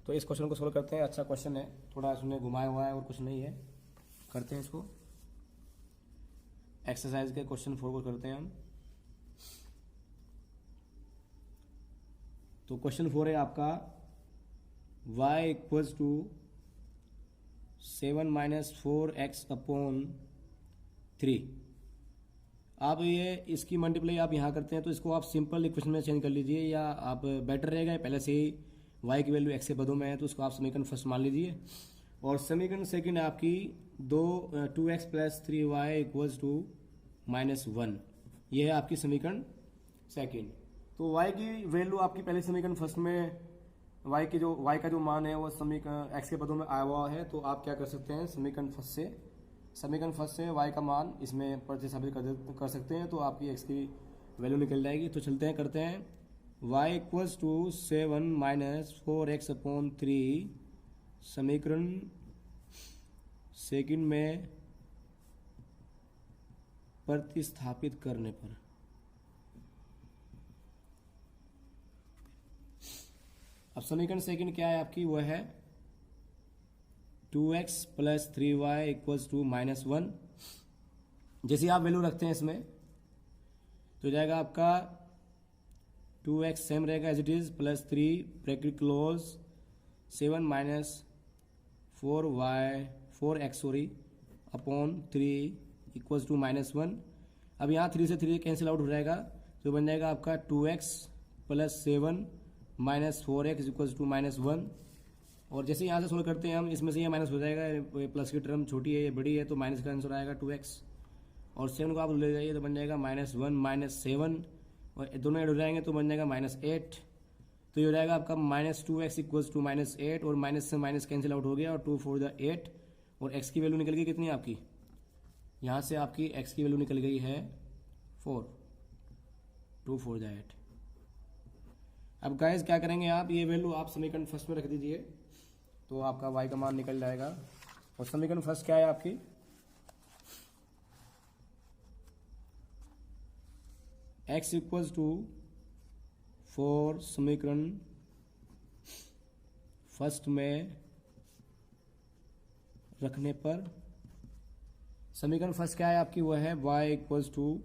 तो इस क्वेश्चन को सोल्व करते हैं। अच्छा क्वेश्चन है, थोड़ा इसमें घुमाया हुआ है और कुछ नहीं है। करते हैं इसको, एक्सरसाइज के क्वेश्चन 4 को करते हैं हम। तो क्वेश्चन 4 है आपका y equals to 7 minus 4x upon 3। आप ये इसकी मल्टीप्लाई आप यहाँ करते हैं, तो इसको आप सिंपल इक्वेशन में चेंज कर लीजिए, या आप बेटर रहेगा पहले से ही y की वैल्यू x के पदों में है, तो इसको आप समीकरण फर्स्ट मान लीजिए। और समीकरण सेकंड आपकी 2x plus 3y equals to minus 1। ये है आपकी समीकरण सेकंड। तो y की वैल्यू आपकी पहले समीकरण फर्स्ट में y का जो मान है वो समीकरण x के पदों में आया हुआ है, तो आप क्या कर सकते हैं, समीकरण फर्स्ट से y का मान इसमें प्रतिस्थापित कर सकते हैं, तो आपकी x की वैल्यू निकल जाएगी। तो चलते हैं, करते हैं y equals to 7 minus 4x upon 3 समीकरण सेकंड में प्रतिस्थापित करने पर। अब समीकरण सेकंड क्या है आपकी, वो है 2x plus 3y equals to minus 1। जैसे आप वैल्यू रखते हैं इसमें, तो जाएगा आपका 2x सेम रहेगा as it is, plus 3 bracket close 7 minus 4x sorry upon 3 equals to -1। अब यहाँ 3 से 3 कैंसिल आउट हो जाएगा, तो बन जाएगा आपका 2x plus 7 minus 4x equals to -1। और जैसे यहाँ से सोल्व करते हैं हम, इसमें से ये माइनस हो जाएगा, ये प्लस की टर्म छोटी है ये बड़ी है, तो माइनस का आंसर आएगा 2x। और 7 को आप ले जाइए तो बन जाएगा -1 माइनस 7, और दोनों ऐड हो जाएंगे तो बन जाएगा -8। तो ये हो जाएगा आपका -2x इक्वल्स टू -8, और माइनस से माइनस कैंसिल आउट हो गया, और 2 4 द 8, और x की वैल्यू निकल गई कितनी आपकी, यहाँ से आपकी x की वैल्यू निकल गई है 4, 2 4 द 8। अब गाइस क्या करेंगे आप, ये वैल्यू आप समीकरण फर्स्ट में रख दीजिए, तो आपका y का मान निकल जाएगा। और समीकरण फर्स्ट क्या है आपकी, x इक्वल्स टू 4 समीकरण फर्स्ट में रखने पर समीकरण फर्स्ट क्या है आपकी, वो है y equals to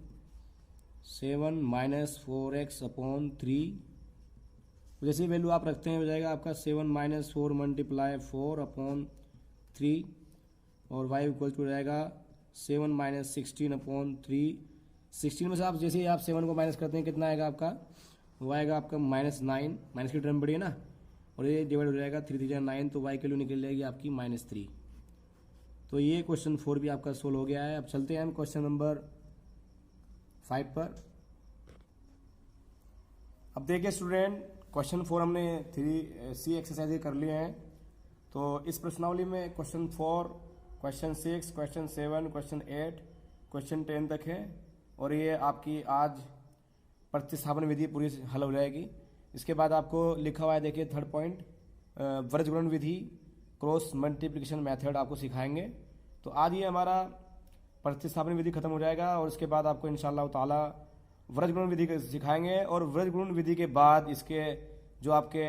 7 minus 4x upon 3। जैसे वैल्यू आप रखते हैं हो जाएगा आपका 7 माइनस 4 मल्टीप्लाई 4 अपॉन 3, और y इक्वल टू हो जाएगा 7 माइनस 16 अपॉन 3। 16 में से आप जैसे ही आप 7 को माइनस करते हैं कितना आएगा आपका, वो आएगा आपका -9, माइनस की टर्म बढ़ी है ना, और ये डिवाइड हो जाएगा 3 3 9, तो y की वैल्यू निकल जाएगी आपकी -3। तो ये क्वेश्चन 4 भी आपका सोल्व हो गया है। अब चलते हैं हम क्वेश्चन नंबर 5 पर। अब देखिए स्टूडेंट, क्वेश्चन 4 हमने 3C एक्सरसाइज कर लिए हैं। तो इस प्रश्नावली में question 4, question 6, question 7, question 8, question 10 तक है, और ये आपकी आज प्रतिस्थापन विधि पूरी हल हो जाएगी। इसके बाद आपको लिखा हुआ है देखिए थर्ड पॉइंट, वर्गगुणन विधि क्रॉस मल्टीप्लिकेशन मेथड आपको सिखाएंगे। तो आज ये हमारा प्रतिस्थापन विधि खत्म हो जाएगा, और इसके बाद आपको इंशाअल्लाह ताला वर्गगुणन विधि सिखाएंगे। और वर्गगुणन विधि के बाद इसके जो आपके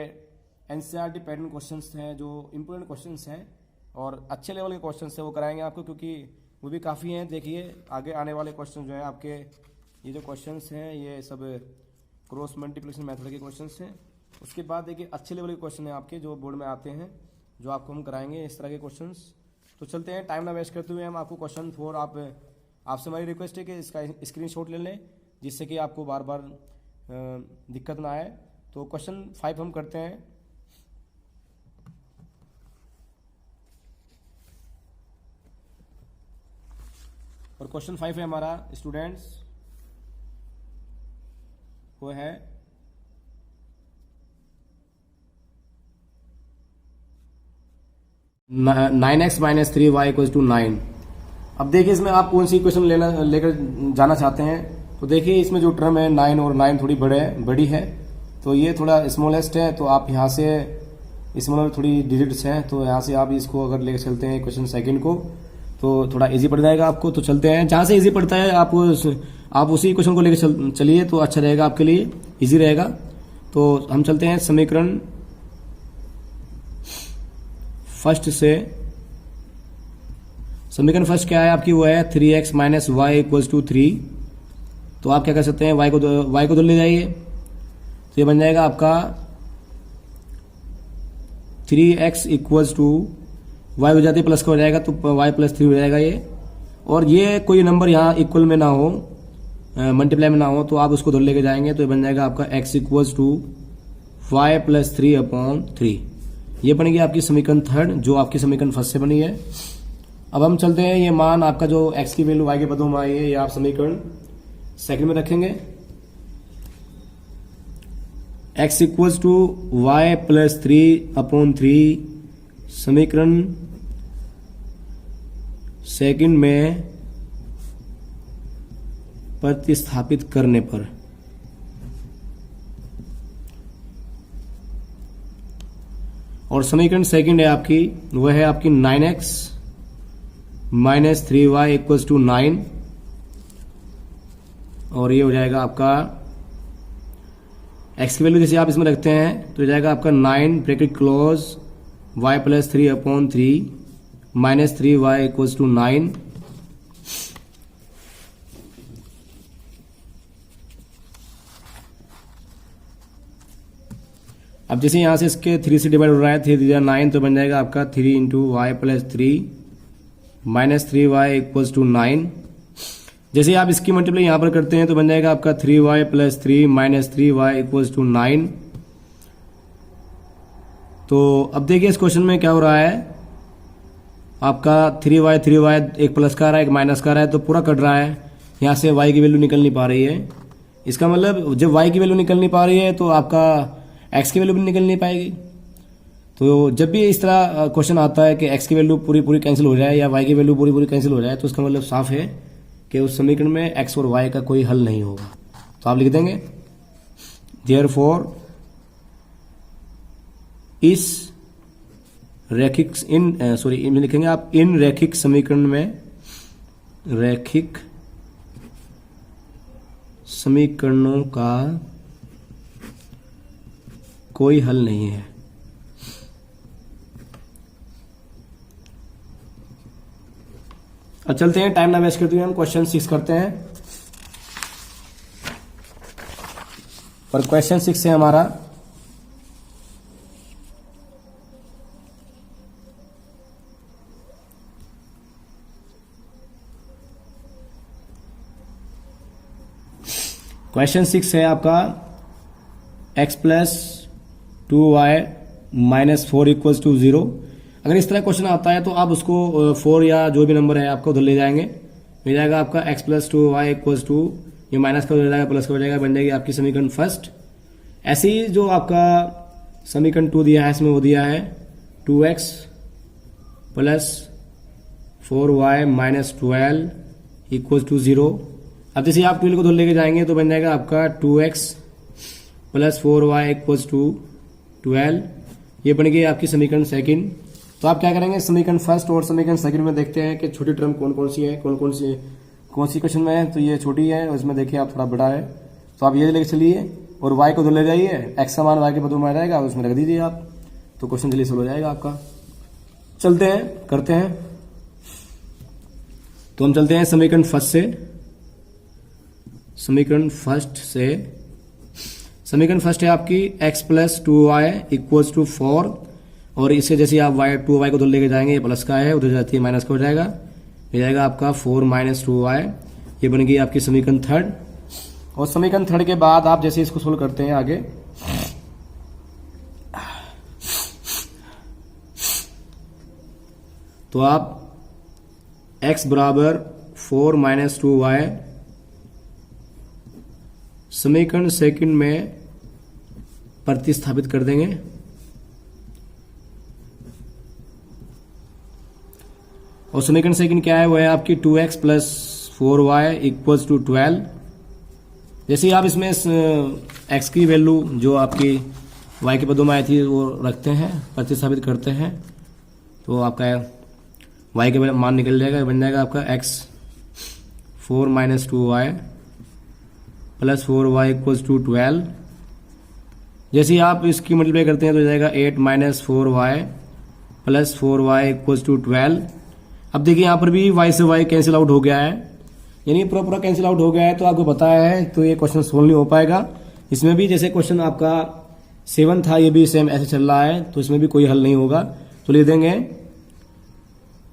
एनसीईआरटी पैटर्न क्वेश्चंस हैं, जो इम्पोर्टेंट क्वेश्चंस हैं और अच्छे लेवल के क्वेश्चंस हैं, वो कराएंगे आपको, क्योंकि वो भी काफ़ी हैं। देखिए आगे आने वाले क्वेश्चन जो है आपके, ये जो क्वेश्चंस हैं ये सब क्रॉस मल्टीप्लिकेशन मेथड के क्वेश्चंस हैं। उसके बाद देखिए अच्छे लेवल के क्वेश्चन हैं आपके जो बोर्ड में आते हैं, जो आपको हम कराएंगे इस तरह के क्वेश्चंस। तो चलते हैं, टाइम ना वेस्ट करते हुए हम आपको क्वेश्चन 4 आपसे हमारी रिक्वेस्ट है कि इसका स्क्रीनशॉट ले लें, जिससे कि आपको बार बार दिक्कत ना आए। तो क्वेश्चन 5 हम करते हैं। और क्वेश्चन 5 है हमारा स्टूडेंट्स, वो है 9x minus 3y equals to 9। अब देखिए इसमें आप कौन सी इक्वेशन लेकर जाना चाहते हैं। तो देखिए इसमें जो टर्म है 9 और 9 थोड़ी बड़ी है, तो ये थोड़ा स्मॉलेस्ट है, तो आप यहाँ से इसमें थोड़ी डिजिट्स हैं, तो यहाँ से आप इसको अगर लेकर चलते हैं क्वेश्चन सेकंड को, तो थोड़ा इजी पड़ जाएगा आपको। तो चलते हैं, जहाँ से इजी पड़ता है आप उसी क्वेश्चन को लेकर चलिए, तो अच्छा रहेगा आपके लिए, इजी रहेगा। तो हम चलते हैं समीकरण फर्स्ट से। समीकरण फर्स्ट क्या है आपकी, वो है 3x minus y equals to 3। तो आप क्या कर सकते हैं, y को दो ले जाइए, तो ये बन जाएगा आपका 3x इक्वल्स टू y हो जाती है प्लस का हो जाएगा, तो y प्लस 3 हो जाएगा ये। और ये कोई नंबर यहाँ इक्वल में ना हो, मल्टीप्लाई में ना हो, तो आप उसको दो लेके जाएंगे, तो ये बन जाएगा आपका x equals to y plus 3 upon 3। ये बनेगी आपकी समीकरण थर्ड, जो आपकी समीकरण फर्स्ट से बनी है। अब हम चलते हैं, ये मान आपका जो x की वैल्यू y के पदों में आई है, ये आप समीकरण सेकंड में रखेंगे। x equals to y plus 3 upon 3 समीकरण सेकंड में प्रतिस्थापित करने पर और समीकरण सेकंड है आपकी, वह है आपकी 9x minus 3y equals to 9, और ये हो जाएगा आपका x की वैल्यू जैसे आप इसमें रखते हैं, तो हो जाएगा आपका 9 bracket close y plus 3 upon 3 minus 3y equals to 9। अब जैसे यहाँ से इसके 3 से डिवाइड हो रहा है, 3 3 9, तो बन जाएगा आपका 3 into y plus 3 minus 3y equals to 9। जैसे आप इसकी मल्टीप्लाई यहाँ पर करते हैं तो बन जाएगा आपका 3y plus 3 minus 3y equals to 9। तो अब देखिए इस क्वेश्चन में क्या हो रहा है, आपका 3y एक प्लस का आ रहा है एक माइनस का आ रहा है, तो पूरा कट रहा है, यहाँ से y की वैल्यू निकल नहीं पा रही है। इसका मतलब जब y की वैल्यू निकल नहीं पा रही है तो आपका x की वैल्यू भी निकल नहीं पाएगी। तो जब भी इस तरह क्वेश्चन आता है कि x की वैल्यू पूरी कैंसिल हो जाए या y की वैल्यू पूरी कैंसिल हो जाए, तो इसका मतलब साफ है कि उस समीकरण में x और y का कोई हल नहीं होगा। तो आप लिख देंगे देयरफॉर इस रैखिक लिखेंगे आप इन रैखिक समीकरण में, रैखिक समीकरणों का कोई हल नहीं है। अब चलते हैं, टाइम ना वेस्ट करते हुए हम क्वेश्चन 6 करते हैं। और क्वेश्चन 6 है हमारा क्वेश्चन 6 है आपका x plus 2y minus 4 equals to 0। अगर इस तरह क्वेश्चन आता है तो आप उसको 4 या जो भी नंबर है आपको उधर ले जाएंगे, मिल जाएगा आपका x plus 2y equals to, ये माइनस का हो जाएगा प्लस का हो जाएगा, बन जाएगी आपकी समीकरण फर्स्ट। ऐसे ही जो आपका समीकरण 2 दिया है इसमें वो दिया है 2x plus 4y minus 12 equals to 0। अब जैसे आप 12 को उधर लेके जाएंगे तो बन जाएगा आपका 2x plus 4y equals to 12, ये बन गई आपकी समीकरण सेकंड। तो आप क्या करेंगे, समीकरण फर्स्ट और समीकरण सेकंड में देखते हैं कि छोटी टर्म कौन कौन सी है, कौन सी क्वेश्चन में है। तो ये छोटी है और इसमें देखिए आप थोड़ा बड़ा है, तो आप ये लेके चलिए और y को उधर ले जाइए, x का मान y के बदले में आ जाएगा, उसमें रख दीजिए आप, तो क्वेश्चन जल्दी सोल्व हो जाएगा आपका। चलते हैं करते हैं, तो हम चलते हैं समीकरण फर्स्ट से। समीकरण फर्स्ट है आपकी x plus 2y equals to 4, और इससे जैसे आप 2y को उधर लेके जाएंगे, ये प्लस का है उधर जाती है माइनस का हो जाएगा, मिल जाएगा आपका 4 माइनस 2y, ये बन गई आपकी समीकरण थर्ड। और समीकरण थर्ड के बाद आप जैसे इसको सोल्व करते हैं आगे, तो आप x बराबर 4 माइनस 2y समीकरण सेकंड में प्रतिस्थापित कर देंगे, और समीकरण सेकंड क्या है, वो है आपकी 2x plus 4y equals to 12। जैसे ही आप इसमें x की वैल्यू जो आपकी y के पदों में आई थी वो रखते हैं, प्रतिस्थापित करते हैं, तो आपका y के मान निकल जाएगा, बन जाएगा आपका x 4 minus 2y plus 4y equals to 12। जैसे ही आप इसकी मल्टीप्लाई करते हैं तो हो जाएगा 8 minus 4y plus 4y equals to 12। अब देखिए यहाँ पर भी y से y कैंसिल आउट हो गया है, यानी पूरा कैंसिल आउट हो गया है, तो आपको पता है तो ये क्वेश्चन सोल्व नहीं हो पाएगा। इसमें भी जैसे क्वेश्चन आपका 7 था, ये भी सेम ऐसे चल रहा है, तो इसमें भी कोई हल नहीं होगा। तो लिख देंगे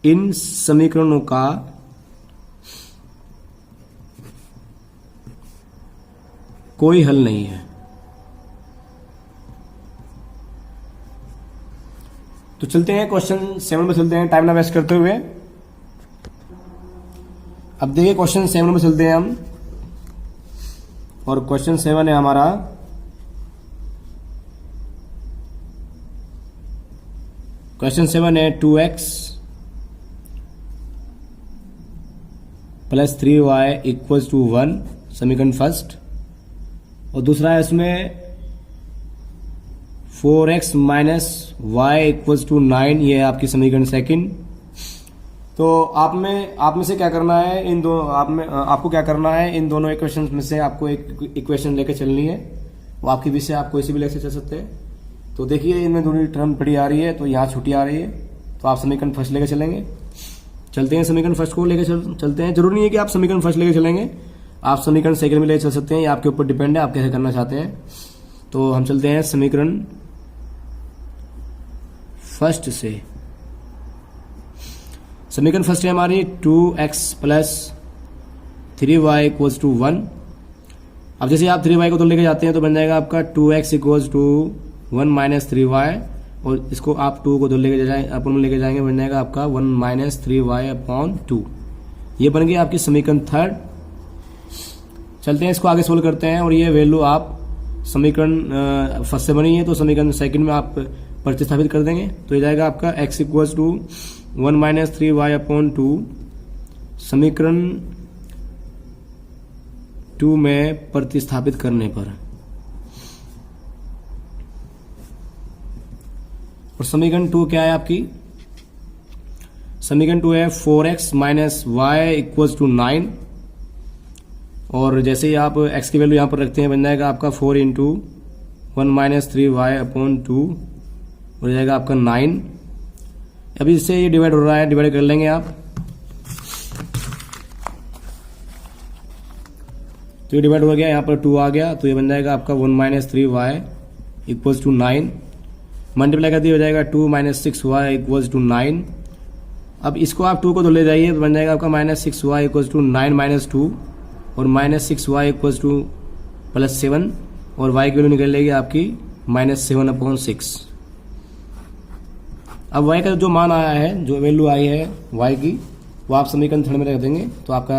इन समीकरणों का कोई हल नहीं है। तो चलते हैं क्वेश्चन 7 में चलते हैं, टाइम ना वेस्ट करते हुए। अब देखिए क्वेश्चन 7 में चलते हैं हम, और क्वेश्चन 7 है हमारा क्वेश्चन 7 है 2x plus 3y equals to 1 समीकरण फर्स्ट, और दूसरा है इसमें 4x minus y equals to 9, ये है आपकी समीकरण सेकंड। तो आप में से क्या करना है, इन दो आपको क्या करना है, इन दोनों इक्वेशंस में से आपको एक इक्वेशन लेके चलनी है, वो आपकी विषय आप कोई सी भी लेके चल सकते हैं। तो देखिए इनमें दोनों टर्म बड़ी आ रही है, तो यहाँ छोटी आ रही है, तो आप समीकरण फर्स्ट लेके चलेंगे। चलते हैं समीकरण फर्स्ट को लेके चलते हैं। जरूरी नहीं है कि आप समीकरण फर्स्ट लेके चलेंगे, आप समीकरण सेकंड में ले चल सकते हैं, ये आपके ऊपर डिपेंड है आप कैसे करना चाहते हैं। तो हम चलते हैं समीकरण फर्स्ट से। समीकरण फर्स्ट है हमारी 2x plus 3y equals to 1। अब जैसे आप 3y को तो लेके जाते हैं तो बन जाएगा आपका 2x equals to 1 minus 3y, और इसको आप 2 को तो लेके जाए अपन लेके जाएंगे, बन जाएगा आपका 1 माइनस 3y अपॉन 2। ये बन गई आपकी समीकरण थर्ड। चलते हैं इसको आगे सोल्व करते हैं, और ये वैल्यू आप समीकरण फर्स्ट से बनी है तो समीकरण सेकंड में आप प्रतिस्थापित कर देंगे, तो ये जाएगा आपका x equals to 1 minus 3y upon 2 समीकरण 2 में प्रतिस्थापित करने पर। और समीकरण 2 क्या है आपकी? समीकरण 2 है 4x minus y equals to 9, और जैसे ही आप x की वैल्यू यहां पर रखते हैं बन जाएगा आपका 4 इंटू 1 माइनस 3y अपॉन 2, हो जाएगा आपका 9। अभी इससे ये डिवाइड हो रहा है, डिवाइड कर लेंगे आप, तो ये डिवाइड हो गया, यहाँ पर 2 आ गया, तो ये बन जाएगा आपका 1 minus 3y equals to 9। Multiply कर दिया हो जाएगा 2 माइनस 6y इक्वल्स टू 9। अब इसको आप 2 को तो ले जाइए तो बन जाएगा आपका minus 6y equals to 9 minus 2, और minus 6y equals two plus 7, और y की वैल्यू निकल लेगी आपकी माइनस 7 अपॉन 6। अब y का जो मान आया है, जो वैल्यू आई है y की, वो आप समीकरण थर्ड में रख देंगे तो आपका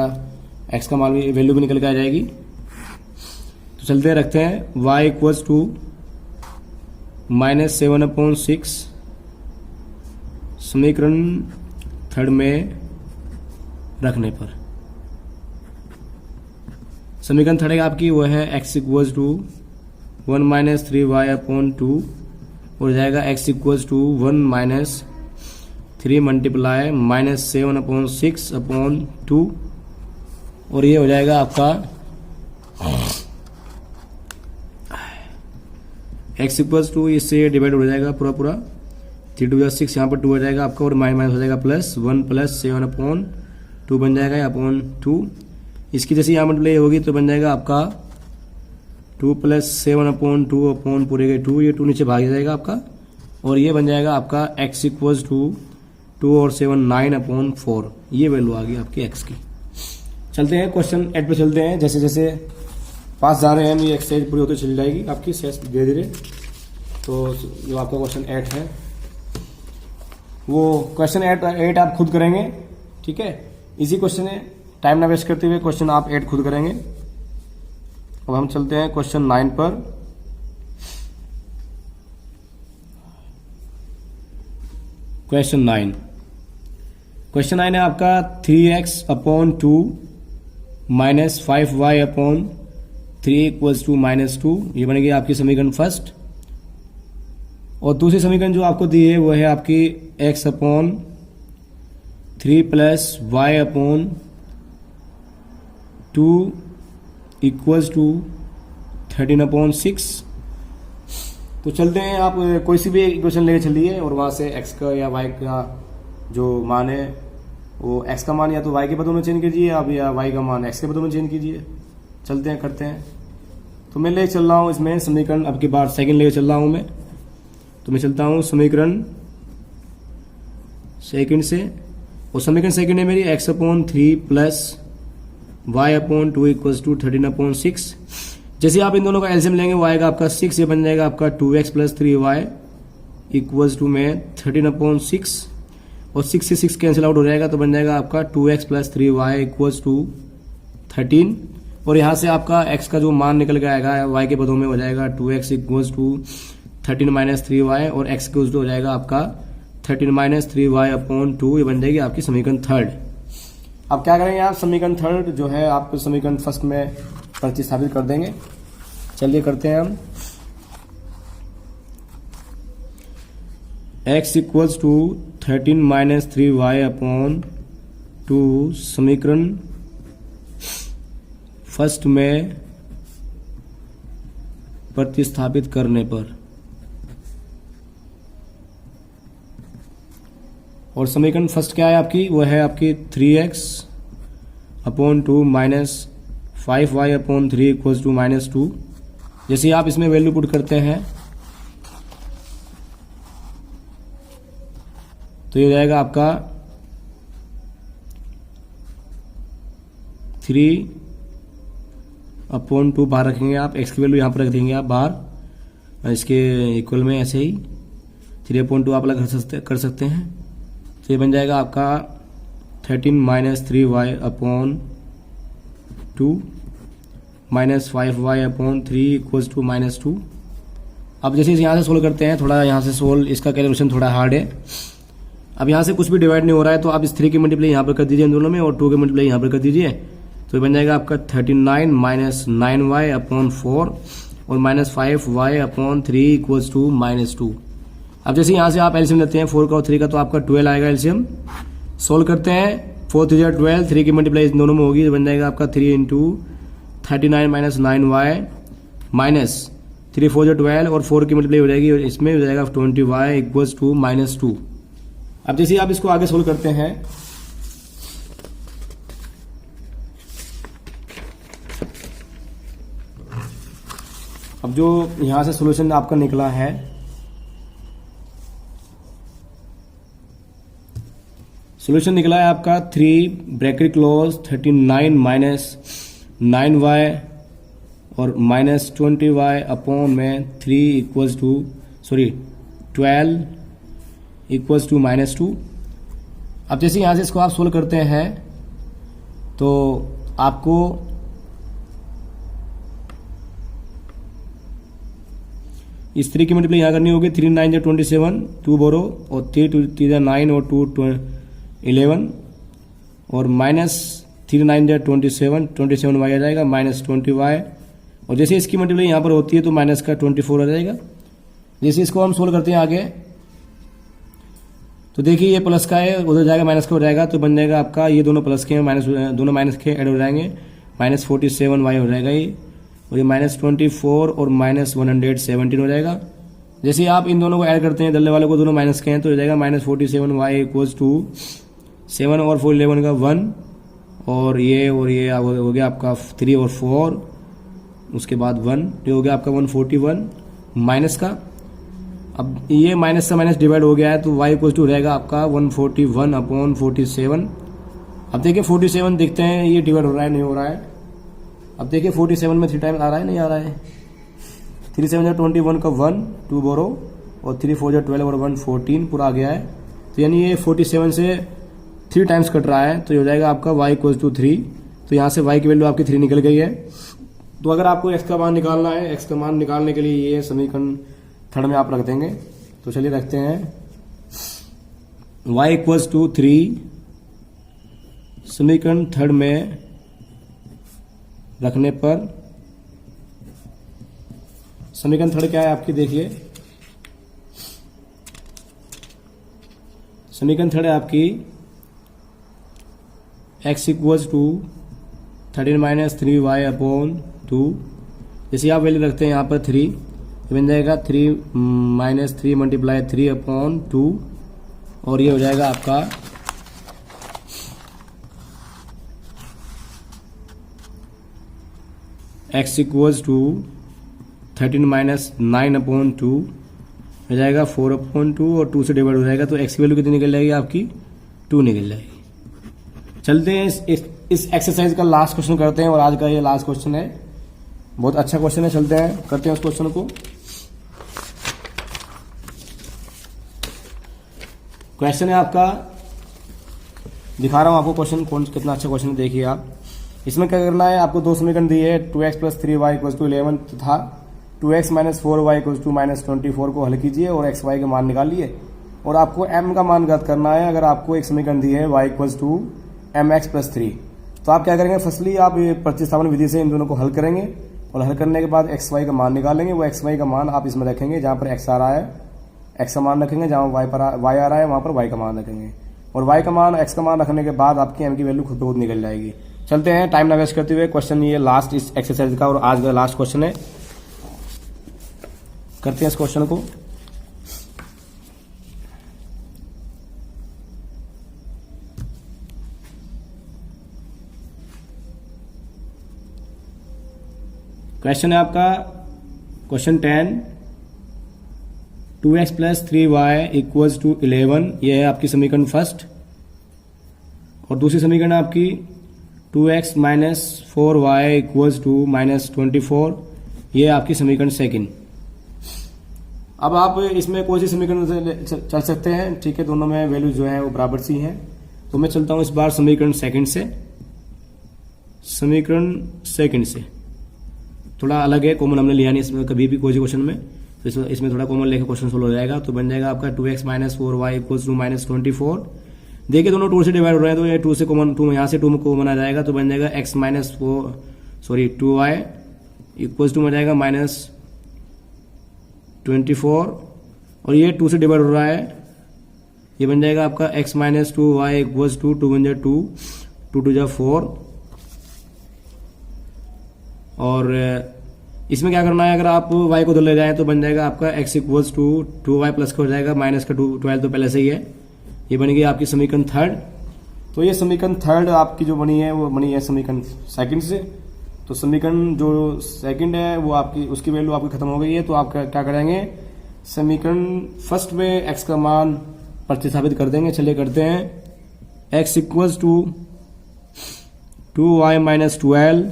x का मान भी वैल्यू भी निकल के आ जाएगी। तो चलते रखते हैं y equals to minus 7 upon 6 समीकरण थर्ड में रखने पर। समीकरण थर्ड आपकी वो है x equals to 1 minus 3y upon 2, हो जाएगा x equals to 1 minus 3 multiply minus 7 upon 6 upon 2, और ये हो जाएगा आपका x इक्वल्स टू, इससे डिवाइड हो जाएगा पूरा पूरा, 3 2 6, यहाँ पर 2 हो जाएगा आपका, और माइनस हो जाएगा प्लस 1 प्लस 7 अपॉन 2 बन जाएगा अपॉन 2। इसकी जैसे यहाँ मल्टीप्लाई होगी तो बन जाएगा आपका 2 प्लस 7 अपॉन 2 अपॉन पूरे के 2, ये 2 नीचे भाग जाएगा आपका, और ये बन जाएगा आपका x इक्वल्स टू 2 और 7 9 अपॉन 4। ये वैल्यू आ गई आपकी x की। चलते हैं क्वेश्चन 8 पे चलते हैं। जैसे जैसे पास जा रहे हैं ये एक्सरसाइज पूरी होती चली जाएगी आपकी धीरे धीरे। तो जो आपका क्वेश्चन 8 है वो क्वेश्चन 8 आप खुद करेंगे, ठीक है। इसी क्वेश्चन है, टाइम ना वेस्ट करते हुए क्वेश्चन आप 8 खुद करेंगे। अब हम चलते हैं क्वेश्चन 9 पर। क्वेश्चन 9 है आपका 3x upon 2 minus 5y upon 3 equals to minus 2। ये बनेगी आपकी समीकरण फर्स्ट। और दूसरी समीकरण जो आपको दी है वो है आपकी x upon 3 plus y upon 2 equals to 13 upon 6। तो चलते हैं, आप कोई सी भी इक्वेशन लेके चलिए और वहां से x का या y का जो मान है वो x का मान या तो y के पदों में चेंज कीजिए, आप या y का मान x के पदों में चेंज कीजिए। चलते हैं, करते हैं। तो मैं ले चल रहा हूँ इसमें समीकरण, अब की बार सेकंड लेके चल रहा हूँ मैं। तो मैं चलता हूँ समीकरण सेकंड से, और समीकरण सेकंड है मेरी x upon 3 plus y upon 2 equals to 13 upon 6। जैसे आप इन दोनों का एलसीएम लेंगे वो आएगा आपका 6, ये बन जाएगा आपका 2x plus 3y equals to में 13 अपॉन 6, और 6 से 6 कैंसिल आउट हो जाएगा तो बन जाएगा आपका 2x plus 3y equals to 13। और यहाँ से आपका x का जो मान निकल के आएगा y के पदों में हो जाएगा 2x equals to 13 minus 3y, और x इक्वल्स टू हो जाएगा आपका 13 माइनस 3y अपॉन 2। ये बन जाएगी आपकी समीकरण थर्ड। अब क्या करेंगे आप, समीकरण थर्ड जो है आप समीकरण फर्स्ट में प्रतिस्थापित कर देंगे। चलिए करते हैं हम। x equals to 13 minus 3y upon 2 समीकरण फर्स्ट में प्रतिस्थापित करने पर, और समीकरण फर्स्ट क्या है आपकी, वो है आपकी 3x upon 2 minus 5y upon 3 equals to minus 2। जैसे आप इसमें वैल्यू पुट करते हैं तो ये हो जाएगा आपका 3/2 बाहर रखेंगे आप, x की वैल्यू यहाँ पर रख देंगे आप बाहर इसके इक्वल में, ऐसे ही 3/2 आप अलग कर सकते हैं। तो ये बन जाएगा आपका 13 - 3y/2 -5y/3 = -2। अब जैसे यहाँ से सोल्व करते हैं, थोड़ा यहाँ से सोल्व, इसका कैलकुलेशन थोड़ा हार्ड है। अब यहाँ से कुछ भी डिवाइड नहीं हो रहा है, तो आप इस 3 की मल्टीप्लाई यहाँ पर कर दीजिए इन दोनों में, और 2 की मल्टीप्लाई यहाँ पर कर दीजिए। तो ये बन जाएगा आपका 39 - 9y/4 और -5y/3 = -2। अब जैसे यहाँ से आप एलसीएम लेते हैं 4 का और 3 का, तो आपका 12 आएगा एलसीएम। सोल्व करते हैं, 4 3 = 12, 3 की मल्टीप्लाई इन दोनों में होगी, तो बन जाएगा आपका 3 × 39 - 9y माइनस 3 4 = 12 और 4 की मल्टीप्लाई हो जाएगी, और इसमें हो जाएगा 20y = -2। अब जैसे आप इसको आगे सोल्व करते हैं, अब जो यहां से सॉल्यूशन आपका निकला है, सॉल्यूशन निकला है आपका 3 ब्रैकेट क्लोज 39 - 9y और -20y/3 12 = -2। अब जैसे यहां से इसको आप सोल्व करते हैं, तो आपको इस 3 की मल्टीप्लाई यहाँ करनी होगी। 3 9 = 27, 2 बोरो, और 3 2 3 9 और 2 11, और -3 9 = 27, 27y आ जाएगा, -20y, और जैसे इसकी मल्टीप्लाई यहाँ पर होती है तो माइनस का 24 आ जाएगा। जैसे इसको हम सोल्व करते हैं आगे, तो देखिए ये प्लस का है, उधर जाएगा माइनस का हो जाएगा, तो बन जाएगा आपका ये दोनों प्लस के हैं, दोनों माइनस के ऐड हो जाएंगे, -47y हो जाएगा ये, और ये -24 और -117 हो जाएगा। जैसे आप इन दोनों को ऐड करते हैं, दल्ले वाले को दोनों माइनस के हैं, तो हो जाएगा -47y = 7 और 4 11 का 1, और ये हो गया आपका 3 और 4, उसके बाद 1, ये हो गया आपका 141 माइनस का। अब ये माइनस से माइनस डिवाइड हो गया है, तो y = रहेगा आपका 141/47। अब देखिए 47 देखते हैं ये डिवाइड हो रहा है नहीं हो रहा है। अब देखिए 47 में 3 टाइम्स आ रहा है नहीं आ रहा है। 3 7 = 21 का 1, 2 बोरो, और 3 4 = 12 और 1 14 पूरा आ गया है। तो यानी ये 47 से 3 टाइम्स कट रहा है, तो ये हो जाएगा आपका y = 3। तो यहाँ से y की वैल्यू आपकी 3 निकल गई है। तो अगर आपको x का मान निकालना है, x का मान निकालने के लिए ये समीकरण थर्ड में आप रख देंगे। तो चलिए रखते हैं, y = 3 समीकरण थर्ड में रखने पर, समीकरण थर्ड क्या है आपकी, देखिए समीकरण थर्ड है आपकी x = 13 - 3y/2। जैसे आप वैल्यू रखते हैं यहाँ पर 3, बन जाएगा 3 - 3 × 3/2, और ये हो जाएगा आपका x = 13 - 9/2 हो जाएगा 4/2, और 2 से डिवाइड हो जाएगा, तो x की वैल्यू कितनी निकल जाएगी आपकी, 2 निकल जाएगी। चलते हैं इस एक्सरसाइज का लास्ट क्वेश्चन करते हैं, और आज का ये लास्ट क्वेश्चन है, बहुत अच्छा क्वेश्चन है। चलते हैं करते हैं उस क्वेश्चन को। क्वेश्चन है आपका, दिखा रहा हूं आपको क्वेश्चन, कौन कितना अच्छा क्वेश्चन है, देखिए आप। इसमें क्या करना है, आपको दो समीकरण दिए है, 2x + 3y = 11 तथा 2x - 4y = -24 को हल कीजिए और xy के मान निकाल लिए, और आपको m का मान ज्ञात करना है। अगर आपको एक समीकरण दी है y = mx + 3, तो आप क्या करेंगे, फर्स्टली आप ये प्रतिस्थापन विधि से इन दोनों को हल करेंगे, और हल करने के बाद xy का मान निकालेंगे। वो xy का मान आप इसमें रखेंगे, जहां पर x आ रहा है x का मान रखेंगे, जहां y आ रहा है वहां पर y का मान रखेंगे, और y का मान x का मान रखने के बाद आपकी m की वैल्यू खुद ब खुद निकल जाएगी। चलते हैं टाइम ना वेस्ट करते हुए, क्वेश्चन ये लास्ट इस एक्सरसाइज का और आज का लास्ट क्वेश्चन है, करते हैं इस क्वेश्चन को। क्वेश्चन है आपका question 10, 2x plus 3y equals to 11, ये है आपकी समीकरण फर्स्ट। और दूसरी समीकरण आपकी 2x minus 4y equals to minus 24, ये है आपकी समीकरण सेकंड। अब आप इसमें कोई सी समीकरण से चल सकते हैं, ठीक है, दोनों में वैल्यू जो है वो बराबर सी हैं। तो मैं चलता हूं इस बार समीकरण सेकंड से। समीकरण सेकंड से थोड़ा अलग है, कॉमन हमने लिया नहीं इसमें कभी भी कोई सी क्वेश्चन में, तो इसमें थोड़ा कॉमन लेकर क्वेश्चन सोल्व हो जाएगा। तो बन जाएगा आपका 2x minus 4y equals to minus 24। देखिए दोनों 2 से डिवाइड हो रहे हैं, तो ये 2 से कॉमन, 2 यहाँ से 2 कॉमन आ जाएगा, तो बन जाएगा x minus 2y equals to बन जाएगा माइनस 24। और ये 2 से डिवाइड हो रहा है, ये बन जाएगा आपका x minus 2y equals to 2 बन जाए 2, 2 2 जा 4। और इसमें क्या करना है, अगर आप y को उधर ले जाएं तो बन जाएगा आपका x equals to 2y plus का हो जाएगा माइनस का 12 तो पहले से ही है। ये बनेगी आपकी समीकरण थर्ड। तो ये समीकरण थर्ड आपकी जो बनी है वो बनी है समीकरण सेकंड से। तो समीकरण जो सेकंड है वो आपकी, उसकी वैल्यू आपकी खत्म हो गई है। तो आप क्या करेंगे, समीकरण फर्स्ट में x का मान प्रतिस्थापित कर देंगे। चलिए करते हैं। x equals to 2y minus 12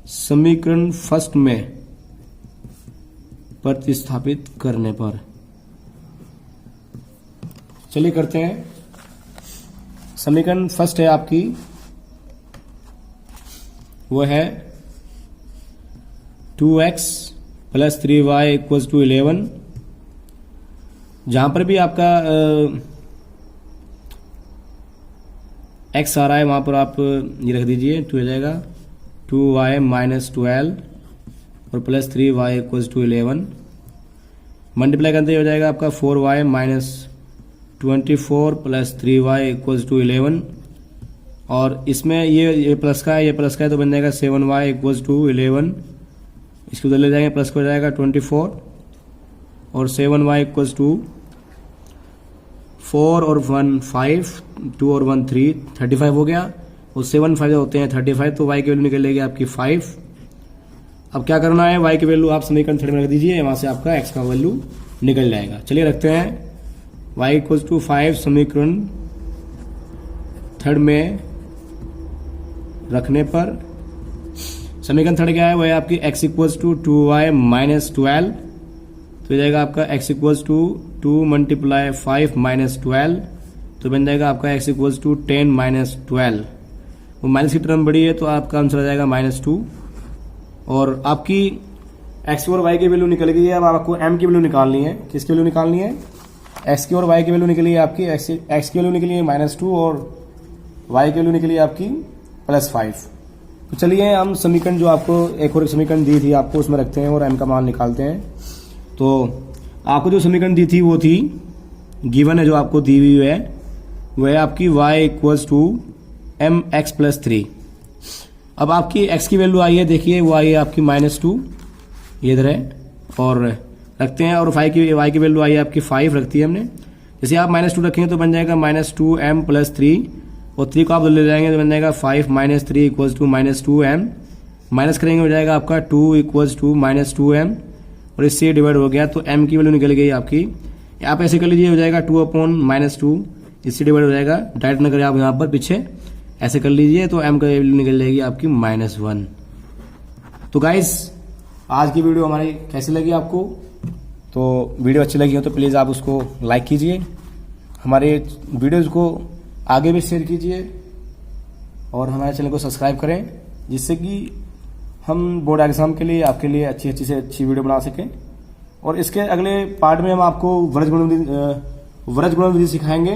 समीकरण फर्स्ट में प्रतिस्थापित करने पर, चलिए करते हैं। समीकरण फर्स्ट है आपकी, वो है 2x plus 3y equals to 11। जहां पर भी आपका x आ रहा है वहां पर आप ये रख दीजिए, तो हो जाएगा 2y माइनस 12 और plus 3y equals to 11। Multiply करते हो जाएगा आपका 4y minus 24 plus 3y equals to 11। और इसमें ये प्लस का है, ये प्लस का है, तो बन जाएगा 7y इक्वल्स टू 11। इसको उधर ले जाएंगे, प्लस का हो जाएगा 24 और 7y इक्वल्स टू 4 और 1 5, 2 और 1 3, 35 हो गया। और 7 5 होते हैं 35, तो y की वैल्यू निकलेगी आपकी 5। अब क्या करना है, y की वैल्यू आप समीकरण थर्ड में रख दीजिए, वहां से आपका x का वैल्यू निकल जाएगा। चलिए रखते हैं y इक्वल्स टू 5 समीकरण थर्ड में रखने पर समीकरण थर्ड क्या है, वो है आपकी x equals to 2y minus 12। तो जाएगा आपका x equals to 2 multiply 5 minus 12, तो बन जाएगा आपका x इक्वल्स टू 10 माइनस 12। वो माइनस की टर्म बड़ी है तो आपका आंसर आ जाएगा -2। और आपकी x और y की वैल्यू निकल गई है। अब आपको m की वैल्यू निकालनी है। किसकी वैल्यू निकालनी है, x की और y की वैल्यू निकली है आपकी, x की वैल्यू निकली है -2 और y की वैल्यू निकली है आपकी +5। तो चलिए हम समीकरण जो आपको एक और समीकरण दी थी आपको उसमें रखते हैं और m का मान निकालते हैं। तो आपको जो समीकरण दी थी वो थी, गिवन है जो आपको दी हुई है, वो है आपकी y equals to mx plus 3। अब आपकी x की वैल्यू आई है, देखिए वो आई है आपकी -2, ये इधर है, और रखते हैं। और y की वैल्यू आई है आपकी 5 रखती है हमने। जैसे आप -2 रखेंगे तो बन जाएगा -2m प्लस 3, और 3 को आप ले जाएंगे तो बन जाएगा 5 minus 3 equals to -2m। Minus करेंगे हो जाएगा आपका 2 इक्वल्स टू -2m, और इससे डिवाइड हो गया तो m की वैल्यू निकल गई आपकी। आप ऐसे कर लीजिए, हो जाएगा 2/-2, इससे डिवाइड हो जाएगा। डायरेक्ट न करें आप यहाँ पर पीछे ऐसे कर लीजिए, तो m का वैल्यू निकल जाएगी आपकी -1। तो गाइस आज की वीडियो हमारी कैसी लगी आपको? तो वीडियो अच्छी लगी हो तो प्लीज़ आप उसको लाइक कीजिए, हमारे वीडियोज़ को आगे भी शेयर कीजिए, और हमारे चैनल को सब्सक्राइब करें, जिससे कि हम बोर्ड एग्जाम के लिए आपके लिए अच्छी से अच्छी वीडियो बना सकें। और इसके अगले पार्ट में हम आपको व्रज गुणन विधि सिखाएंगे।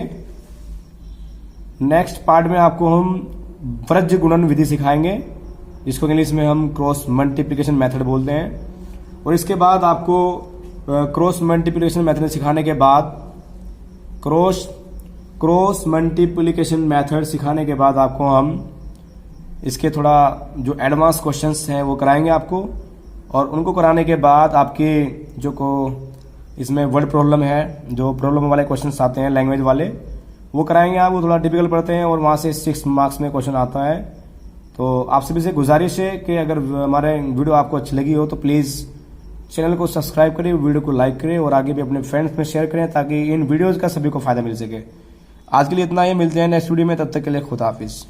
नेक्स्ट पार्ट में आपको हम व्रज गुणन विधि सिखाएंगे, जिसको इंग्लिश में हम क्रॉस मल्टीप्लिकेशन मेथड बोलते हैं। और इसके बाद आपको क्रॉस मल्टीप्लिकेशन मेथड सिखाने के बाद क्रॉस मल्टीप्लिकेशन मेथड सिखाने के बाद आपको हम इसके थोड़ा जो एडवांस क्वेश्चंस हैं वो कराएंगे आपको। और उनको कराने के बाद आपके जो को इसमें वर्ड प्रॉब्लम है, जो प्रॉब्लम वाले क्वेश्चंस आते हैं लैंग्वेज वाले, वो कराएंगे आप। वो थोड़ा डिफिकल्ट पड़ते हैं और वहाँ से 6 मार्क्स में क्वेश्चन आता है। तो आपसे भी से गुजारिश है कि अगर हमारे वीडियो आपको अच्छी लगी हो तो प्लीज़ चैनल को सब्सक्राइब करें, वीडियो को लाइक करें और आगे भी अपने फ्रेंड्स में शेयर करें ताकि इन वीडियोज़ का सभी को फायदा मिल सके। आज के लिए इतना ही, मिलते हैं नेक्स्ट वीडियो में, तब तक के लिए खुदा हाफिज़।